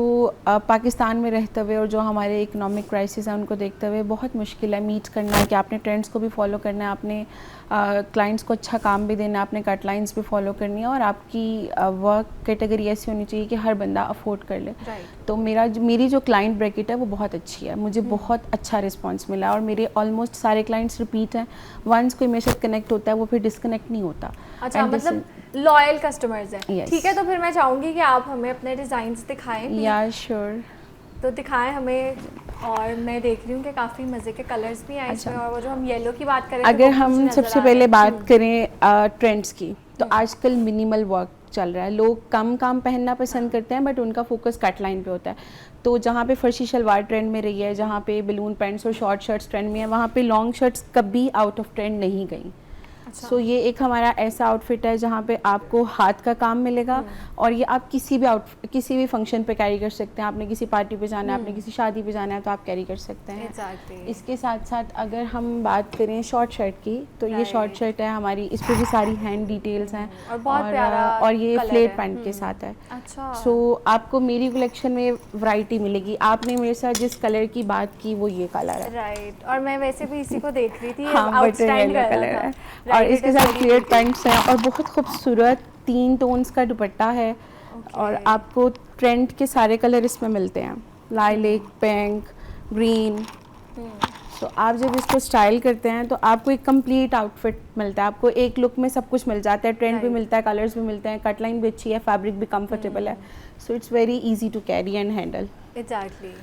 Pakistan में रहते हुए और जो हमारे इकोनॉमिक क्राइसिस है उनको देखते हुए बहुत मुश्किल है मीट करना कि आपने ट्रेंड्स को भी फॉलो करना है, आपने क्लाइंट्स को अच्छा काम भी देना है, आपने कट लाइन्स भी फॉलो करनी है और आपकी वर्क कैटेगरी ऐसी होनी चाहिए कि हर बंदा अफोर्ड कर ले. तो मेरी जो क्लाइंट ब्रैकेट है वो बहुत अच्छी है. मुझे बहुत अच्छा रिस्पॉन्स मिला और मेरे ऑलमोस्ट सारे क्लाइंट्स रिपीट हैं. वंस कोई मेरे साथ कनेक्ट होता है वो फिर डिस्कनेक्ट नहीं होता. अच्छा, मतलब लॉयल कस्टमर्स हैं. ठीक है, तो फिर मैं चाहूँगी कि आप हमें अपने डिज़ाइंस दिखाएं. या श्योर. तो दिखाएं हमें. और मैं देख रही हूँ कि काफ़ी मज़े के कलर्स भी हैं इसमें. और वो जो हम येलो की बात करें, अगर हम सबसे पहले बात करें ट्रेंड्स की, तो आजकल मिनिमल वर्क चल रहा है. लोग कम काम पहनना पसंद करते हैं बट उनका फोकस कट लाइन पे होता है. तो जहाँ पे फर्शी शलवार ट्रेंड में रही है, जहाँ पे बलून पैंट्स और शॉर्ट शर्ट्स ट्रेंड में है, वहाँ पे लॉन्ग शर्ट्स कभी आउट ऑफ ट्रेंड नहीं गई. सो ये एक हमारा ऐसा आउटफिट है जहाँ पे आपको हाथ का काम मिलेगा और ये आप किसी भी फंक्शन पे कैरी कर सकते हैं. आपने किसी पार्टी पे जाना है, आपने किसी शादी पे जाना है तो आप कैरी कर सकते हैं. इसके साथ साथ अगर हम बात करें शॉर्ट शर्ट की, तो ये शॉर्ट शर्ट है हमारी, इस पर भी सारी हैंड डिटेल्स हैं और ये फ्लेट पैंट के साथ है. सो आपको मेरी कलेक्शन में वैरायटी मिलेगी. आपने मेरे साथ जिस कलर की बात की वो ये कलर है. राइट. और मैं वैसे भी इसी को देख रही थी. हाँ, बटर येलो कलर है और इसके साथ फ्लेयर्ड पैंट्स हैं और बहुत खूबसूरत 3 टोन्स का दुपट्टा है. और आपको ट्रेंड के सारे कलर इसमें मिलते हैं, लाइलिक, पिंक, ग्रीन. तो आप जब इसको स्टाइल करते हैं तो आपको एक कंप्लीट आउटफिट मिलता है. आपको एक लुक में सब कुछ मिल जाता है. ट्रेंड भी मिलता है, कलर्स भी मिलते हैं, कट लाइन भी अच्छी है, फैब्रिक भी कंफर्टेबल है. So it's very easy to carry and handle. Exactly.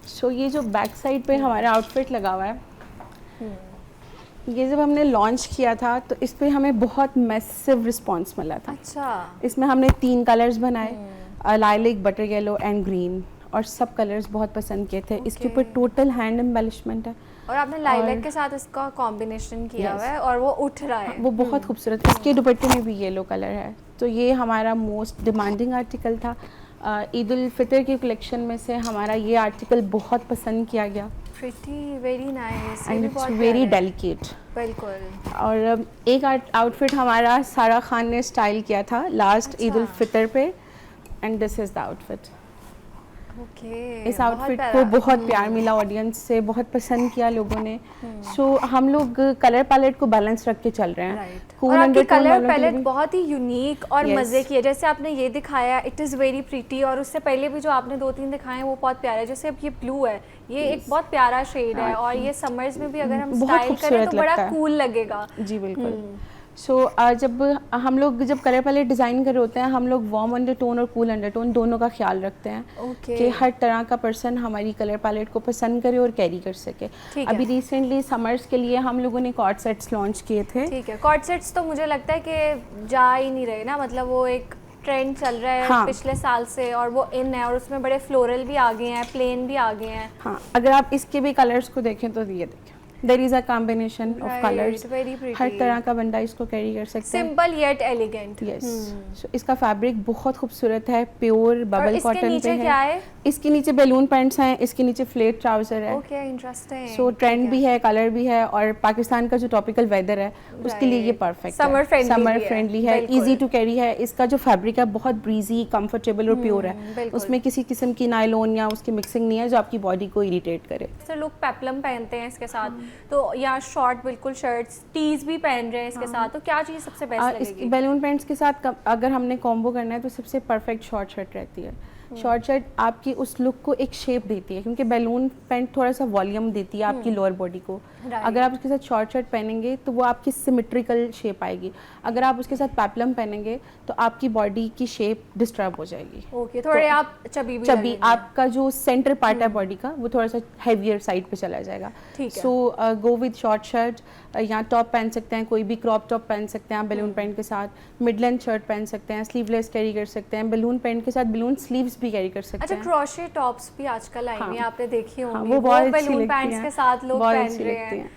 So ये जो बैक साइड पे हमारा आउटफिट लगा हुआ है, ये जब हमने लॉन्च किया था तो इस पर हमें बहुत मैसिव रिस्पांस मिला था. अच्छा. इसमें हमने 3 कलर्स बनाए, lilac, butter yellow and green, और सब कलर्स बहुत पसंद किए थे. इसके ऊपर टोटल हैंड एम्बेलिशमेंट है और आपने लाइलैक के साथ इसका कॉम्बिनेशन किया हुआ है और वो उठ रहा है. वो बहुत खूबसूरत. इसके दुपट्टे में भी येलो कलर है. तो ये हमारा मोस्ट डिमांडिंग आर्टिकल था. ईद उल फितर की कलेक्शन में से हमारा ये आर्टिकल बहुत पसंद किया गया. Very nice and it's very delicate. बिल्कुल. और एक आउटफिट हमारा सारा खान ने स्टाइल किया था लास्ट ईद उल फितर पे, and this is the outfit. Okay, इस आउटफिट को बहुत प्यार मिला ऑडियंस से, बहुत पसंद किया लोगों ने। सो हम लोग कलर पैलेट को बैलेंस रख के चल रहे हैं। राइट, Cool और आपकी undertone कलर वालों के लिए पैलेट भी- बहुत ही यूनिक और Yes. मज़े की है। जैसे आपने ये दिखाया, इट इज़ वेरी प्रीटी, और उससे पहले भी जो आपने 2-3 दिखाए हैं वो बहुत प्यारे हैं। जैसे अब ये ब्लू है, ये एक बहुत प्यारा शेड है, और ये समर्स में भी अगर हम बहुत स्टाइल करें खूबसूरत तो बड़ा लगता है। कूल लगेगा। जी बिल्कुल। सो जब हम लोग कलर पैलेट डिज़ाइन कर रहे होते हैं, हम लोग वार्म अंडरटोन और कूल अंडरटोन दोनों का ख्याल रखते हैं Okay. कि हर तरह का पर्सन हमारी कलर पैलेट को पसंद करे और कैरी कर सके। ठीक है। अभी रिसेंटली समर्स के लिए हम लोगों ने कॉर्ड सेट्स लॉन्च किए थे। ठीक है, कॉर्ड सेट्स तो मुझे लगता है कि जा ही नहीं रहे ना, मतलब वो एक ट्रेंड चल रहा है हाँ। पिछले साल से, और वो इन है, और उसमें बड़े फ्लोरल भी आ गए हैं, प्लेन भी आ गए हैं। हाँ, अगर आप इसके भी कलर्स को देखें तो ये देखें, there is a combination of Right, colours. very pretty. हर तरह का बंदा इसको कैरी कर सकता है। Simple yet elegant. Yes, so इसका फैब्रिक बहुत खूबसूरत है, प्योर बबल इसके कॉटन पे नीचे है। क्या है? इसके नीचे बैलून पैंट्स हैं, इसके नीचे फ्लेट ट्राउजर है। Okay, interesting. सो ट्रेंड भी है, कलर भी है, और पाकिस्तान का जो टॉपिकल वेदर है उसके लिए ये Right. परफेक्ट Summer है। friendly समर भी है, फ्रेंडली है, बिल्कुल। इजी टू कैरी है। इसका जो फैब्रिक है बहुत ब्रीजी, कंफर्टेबल और प्योर है। बिल्कुल। उसमें किसी किस्म की नायलॉन या उसकी मिक्सिंग नहीं है जो आपकी बॉडी को इरिटेट करे। सर लोग पेप्लम पहनते हैं इसके साथ, तो या शॉर्ट बिल्कुल शर्ट्स, टीज भी पहन रहे हैं इसके साथ, तो क्या चीज़ सबसे बेस्ट इस लगेगी? बैलून पैंट्स के साथ अगर हमने कॉम्बो करना है तो सबसे परफेक्ट शॉर्ट शर्ट रहती है। शॉर्ट शर्ट आपकी उस लुक को एक शेप देती है, क्योंकि बैलून पैंट थोड़ा सा वॉल्यूम देती है आपकी लोअर बॉडी को। Right. अगर आप उसके साथ शॉर्ट शर्ट पहनेंगे तो वो आपकी सिमेट्रिकल शेप आएगी। अगर आप उसके साथ पेप्लम पहनेंगे तो आपकी बॉडी की शेप डिस्टर्ब हो जाएगी। ओके, थोड़े आप चबी भी चबी लगेंगे। आपका जो सेंटर पार्ट है बॉडी का वो थोड़ा सा हैवियर साइड पे चला जाएगा। ठीक है। सो गो विद शॉर्ट शर्ट, या टॉप पहन सकते हैं, कोई भी क्रॉप टॉप पहन सकते हैं आप बैलून पैंट के साथ, मिड लेंथ शर्ट पहन सकते हैं, स्लीवलेस कैरी कर सकते हैं, बैलून पैंट के साथ बैलून स्लीव्स भी कैरी कर सकते अच्छा, हैं। क्रोशे टॉप्स भी आजकल आई हुई हैं, आपने देखी हाँ, होंगी, वो बहुत अच्छी बैलून लगती पैंट्स हैं, के साथ लोग बहुत पहन अच्छी रहे लगती हैं।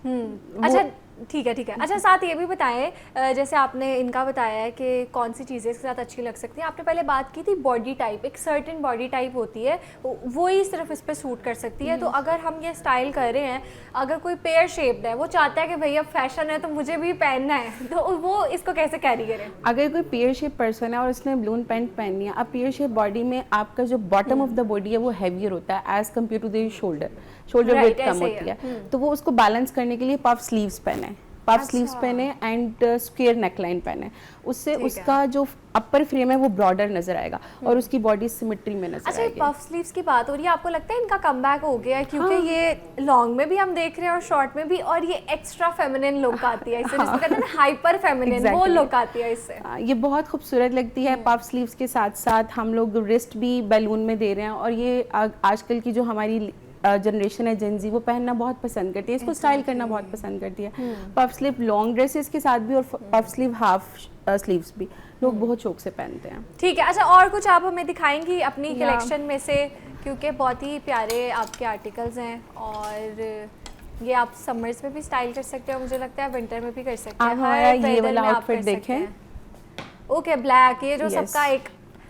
हैं। अच्छा, ठीक है, ठीक है। अच्छा, साथ ये भी बताएं, जैसे आपने इनका बताया है कि कौन सी चीज़ें इसके साथ अच्छी लग सकती हैं। आपने पहले बात की थी बॉडी टाइप, एक सर्टेन बॉडी टाइप होती है, वो ही सिर्फ इस पे सूट कर सकती है। तो अगर हम ये स्टाइल कर रहे हैं, अगर कोई पेयर शेप्ड है, वो चाहता है कि भैया फैशन है तो मुझे भी पहनना है, तो वो इसको कैसे कैरी करें? अगर कोई पेयर शेप पर्सन है और उसने बैलून पैंट पहननी है, अब पेयर शेप बॉडी में आपका जो बॉटम ऑफ द बॉडी है वो हैवियर होता है as compare to the shoulder Right, width कम ऐसे ही होती है। है। तो वो उसको बैलेंस करने के लिए पफ स्लीव्स पहने, पफ स्लीव्स पहने एंड स्क्वायर नेकलाइन पहने। उससे उसका जो अपर फ्रेम है वो ब्रॉडर नजर आएगा और उसकी बॉडी सिमेट्री में नजर अच्छा, ये आएगी। पफ स्लीव्स की बात हो रही है, आपको लगता है इनका कमबैक हो गया है? क्योंकि ये लॉन्ग में भी हम देख रहे हैं और शॉर्ट में भी, और ये एक्स्ट्रा फेमिनिन लुक आती है इससे, जिसको कहते हैं ना हाइपर फेमिनिन, वो Exactly. लुक आती है इससे। ये बहुत खूबसूरत लगती है। पफ स्लीव्स के साथ साथ हम लोग रिस्ट भी बैलून में दे रहे हैं, और ये आजकल की जो हमारी जनरेशन है जेनजी, वो पहनना बहुत पसंद करती है, इसको स्टाइल करना बहुत पसंद करती है। पफ स्लीव लॉन्ग ड्रेसेस के साथ भी और पफ स्लीव हाफ स्लीव्स भी लोग बहुत शौक से पहनते हैं। ठीक है। अच्छा, और कुछ आप हमें दिखाएंगी अपनी कलेक्शन में से, क्योंकि बहुत ही प्यारे आपके आर्टिकल्स हैं, और ये आप समर्स में भी स्टाइल कर सकते हो, मुझे लगता है विंटर में भी कर सकते हैं। आप हमारा ये weather वाला में आप आउटफिट कर सकते देखें। हैं। ओके, ब्लैक, ये जो Yes. सबका एक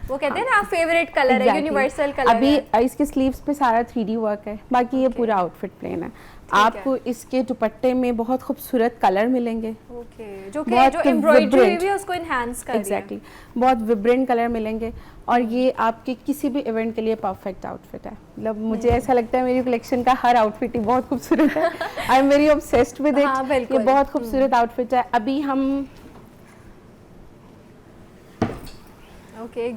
वो कहते हैं ना फेवरेट कलर है, यूनिवर्सल कलर अभी है। इसके स्लीव्स पे सारा 3D वर्क है, बाकी ये पूरा आउटफिट प्लेन है। आपको इसके दुपट्टे में बहुत खूबसूरत कलर मिलेंगे। ओके, जो कि बहुत जो एम्ब्रॉयडरी vibrant. भी है उसको एनहांस कर रही है। एग्जैक्टली, बहुत विब्रेंट कलर मिलेंगे, और ये आपके किसी भी इवेंट के लिए परफेक्ट आउटफिट है। मतलब मुझे ऐसा लगता है मेरी कलेक्शन का हर आउटफिट ही बहुत खूबसूरत है। I am very obsessed with हाँ, इट। बिल्कुल। ये बहुत खूबसूरत आउटफिट है। अभी हम ओके,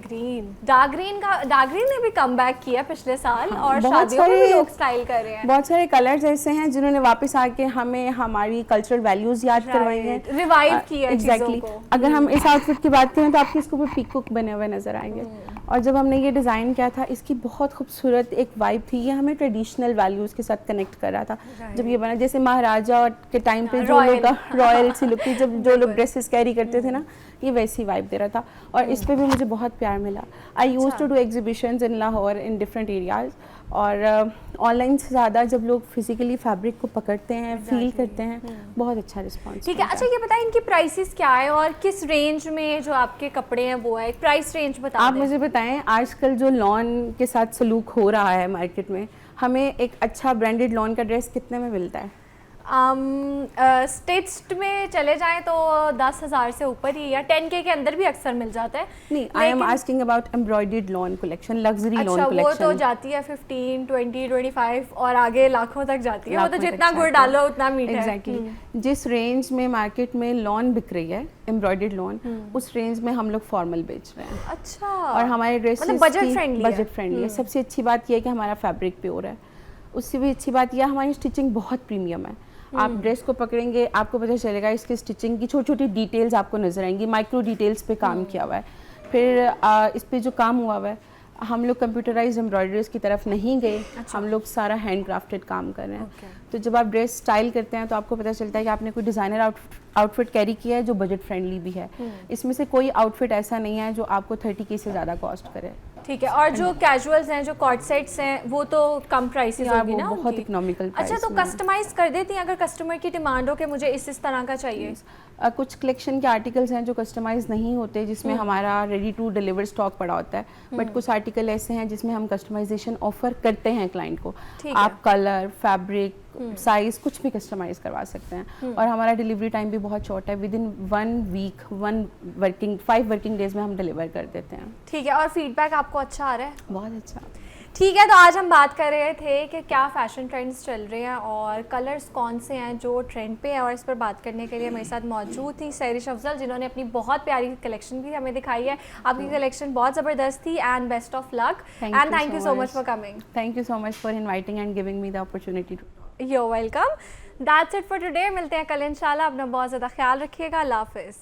डार्क ग्रीन ने भी कमबैक किया पिछले साल, और बहुत शादियों में भी सारे- लोग स्टाइल कर रहे हैं। बहुत सारे कलर्स ऐसे हैं जिन्होंने वापस आके हमें हमारी कल्चरल वैल्यूज याद करवाई हैं, रिवाइव किया है चीज़ों एग्जैक्टली। को। अगर हम इस आउटफिट की बात करें तो आपके इसके ऊपर पीकॉक बने हुए नजर आएंगे, और जब हमने ये डिज़ाइन किया था इसकी बहुत खूबसूरत एक वाइब थी। ये हमें ट्रेडिशनल वैल्यूज़ के साथ कनेक्ट कर रहा था जब ये बना, जैसे महाराजा के टाइम पे जो Royal. लोग रॉयल सी लुक थी, जब जो लोग ड्रेसेस कैरी करते थे ना, ये वैसी वाइब दे रहा था, और इस पे भी मुझे बहुत प्यार मिला। I used to do exhibitions in Lahore in different areas, और ऑनलाइन से ज़्यादा जब लोग फिजिकली फैब्रिक को पकड़ते हैं, फील करते हैं, बहुत अच्छा रिस्पॉन्स। ठीक है। अच्छा, ये बताएं इनकी प्राइसेस क्या है, और किस रेंज में जो आपके कपड़े हैं वो है, एक प्राइस रेंज बता आप दें। मुझे बताएं, आजकल जो लॉन के साथ सलूक हो रहा है मार्केट में, हमें एक अच्छा ब्रांडेड लॉन का ड्रेस कितने में मिलता है? स्टिच्ड में चले जाएं तो 10,000 से ऊपर ही या 10K के अंदर भी अक्सर मिल जाता है। नहीं, I am asking about embroidered lawn collection, luxury lawn अच्छा, कलेक्शन। वो तो जाती है 15, 20, 25 और आगे लाखों तक जाती है। वो तो लाखों तक जितना गुड़ जाती है। डालो उतना मीठा है। एग्जैक्टली जिस रेंज में मार्केट में लॉन बिक रही है, एम्ब्रॉयडर्ड लॉन, उस रेंज में हम लोग फॉर्मल बेच रहे हैं। अच्छा, और हमारे ड्रेसेस मतलब बजट फ्रेंडली है। बजट फ्रेंडली है। सबसे अच्छी बात यह है कि हमारा फैब्रिक प्योर है। उससे भी अच्छी बात यह हमारी स्टिचिंग बहुत प्रीमियम है। आप ड्रेस को पकड़ेंगे, आपको पता चलेगा इसकी स्टिचिंग की छोटी छोटी डिटेल्स आपको नजर आएंगी, माइक्रो डिटेल्स पे काम किया हुआ है। फिर इस पे जो काम हुआ हुआ है, हम लोग कंप्यूटराइज्ड एम्ब्रॉयडरीज की तरफ नहीं गए। हम लोग सारा हैंड क्राफ्टेड काम कर रहे हैं। तो जब आप ड्रेस स्टाइल करते हैं तो आपको पता चलता है कि आपने कोई डिज़ाइनर आउटफिट कैरी किया है जो बजट फ्रेंडली भी है। इसमें से कोई आउटफिट ऐसा नहीं है जो आपको 30K से ज़्यादा कॉस्ट करे। ठीक है। और जो कैजुअल्स हैं, जो कॉर्ड सेट्स हैं, वो तो कम प्राइसेस होगी ना बहुत उनकी? Economical price. अच्छा, तो कस्टमाइज कर देती हैं अगर कस्टमर की डिमांड हो कि मुझे इस तरह का चाहिए? कुछ कलेक्शन के आर्टिकल्स हैं जो कस्टमाइज नहीं होते, जिसमें हमारा रेडी टू डिलीवर स्टॉक पड़ा होता है। बट कुछ आर्टिकल ऐसे हैं जिसमें हम कस्टमाइजेशन ऑफर करते हैं क्लाइंट को। आप कलर, फैब्रिक, साइज कुछ भी कस्टमाइज करवा सकते हैं। और हमारा डिलीवरी टाइम भी बहुत शॉर्ट है, within 1 week 5 working days में हम डिलीवर कर देते हैं। ठीक है। और फीडबैक आपको अच्छा आ रहा है? बहुत अच्छा। ठीक है, तो आज हम बात कर रहे थे कि क्या फ़ैशन ट्रेंड्स चल रहे हैं और कलर्स कौन से हैं जो ट्रेंड पे है। और इस पर बात करने के लिए मेरे साथ मौजूद थी सहरिश अफजल, जिन्होंने अपनी बहुत प्यारी कलेक्शन भी हमें दिखाई है। आपकी कलेक्शन बहुत ज़बरदस्त थी and best of luck and thank you so much for coming. Thank you so much for inviting and giving me the opportunity. You're welcome. That's it for today. मिलते हैं कल इंशाल्लाह। अपना बहुत ज़्यादा ख्याल रखिएगा। अल्लाह हाफिज़।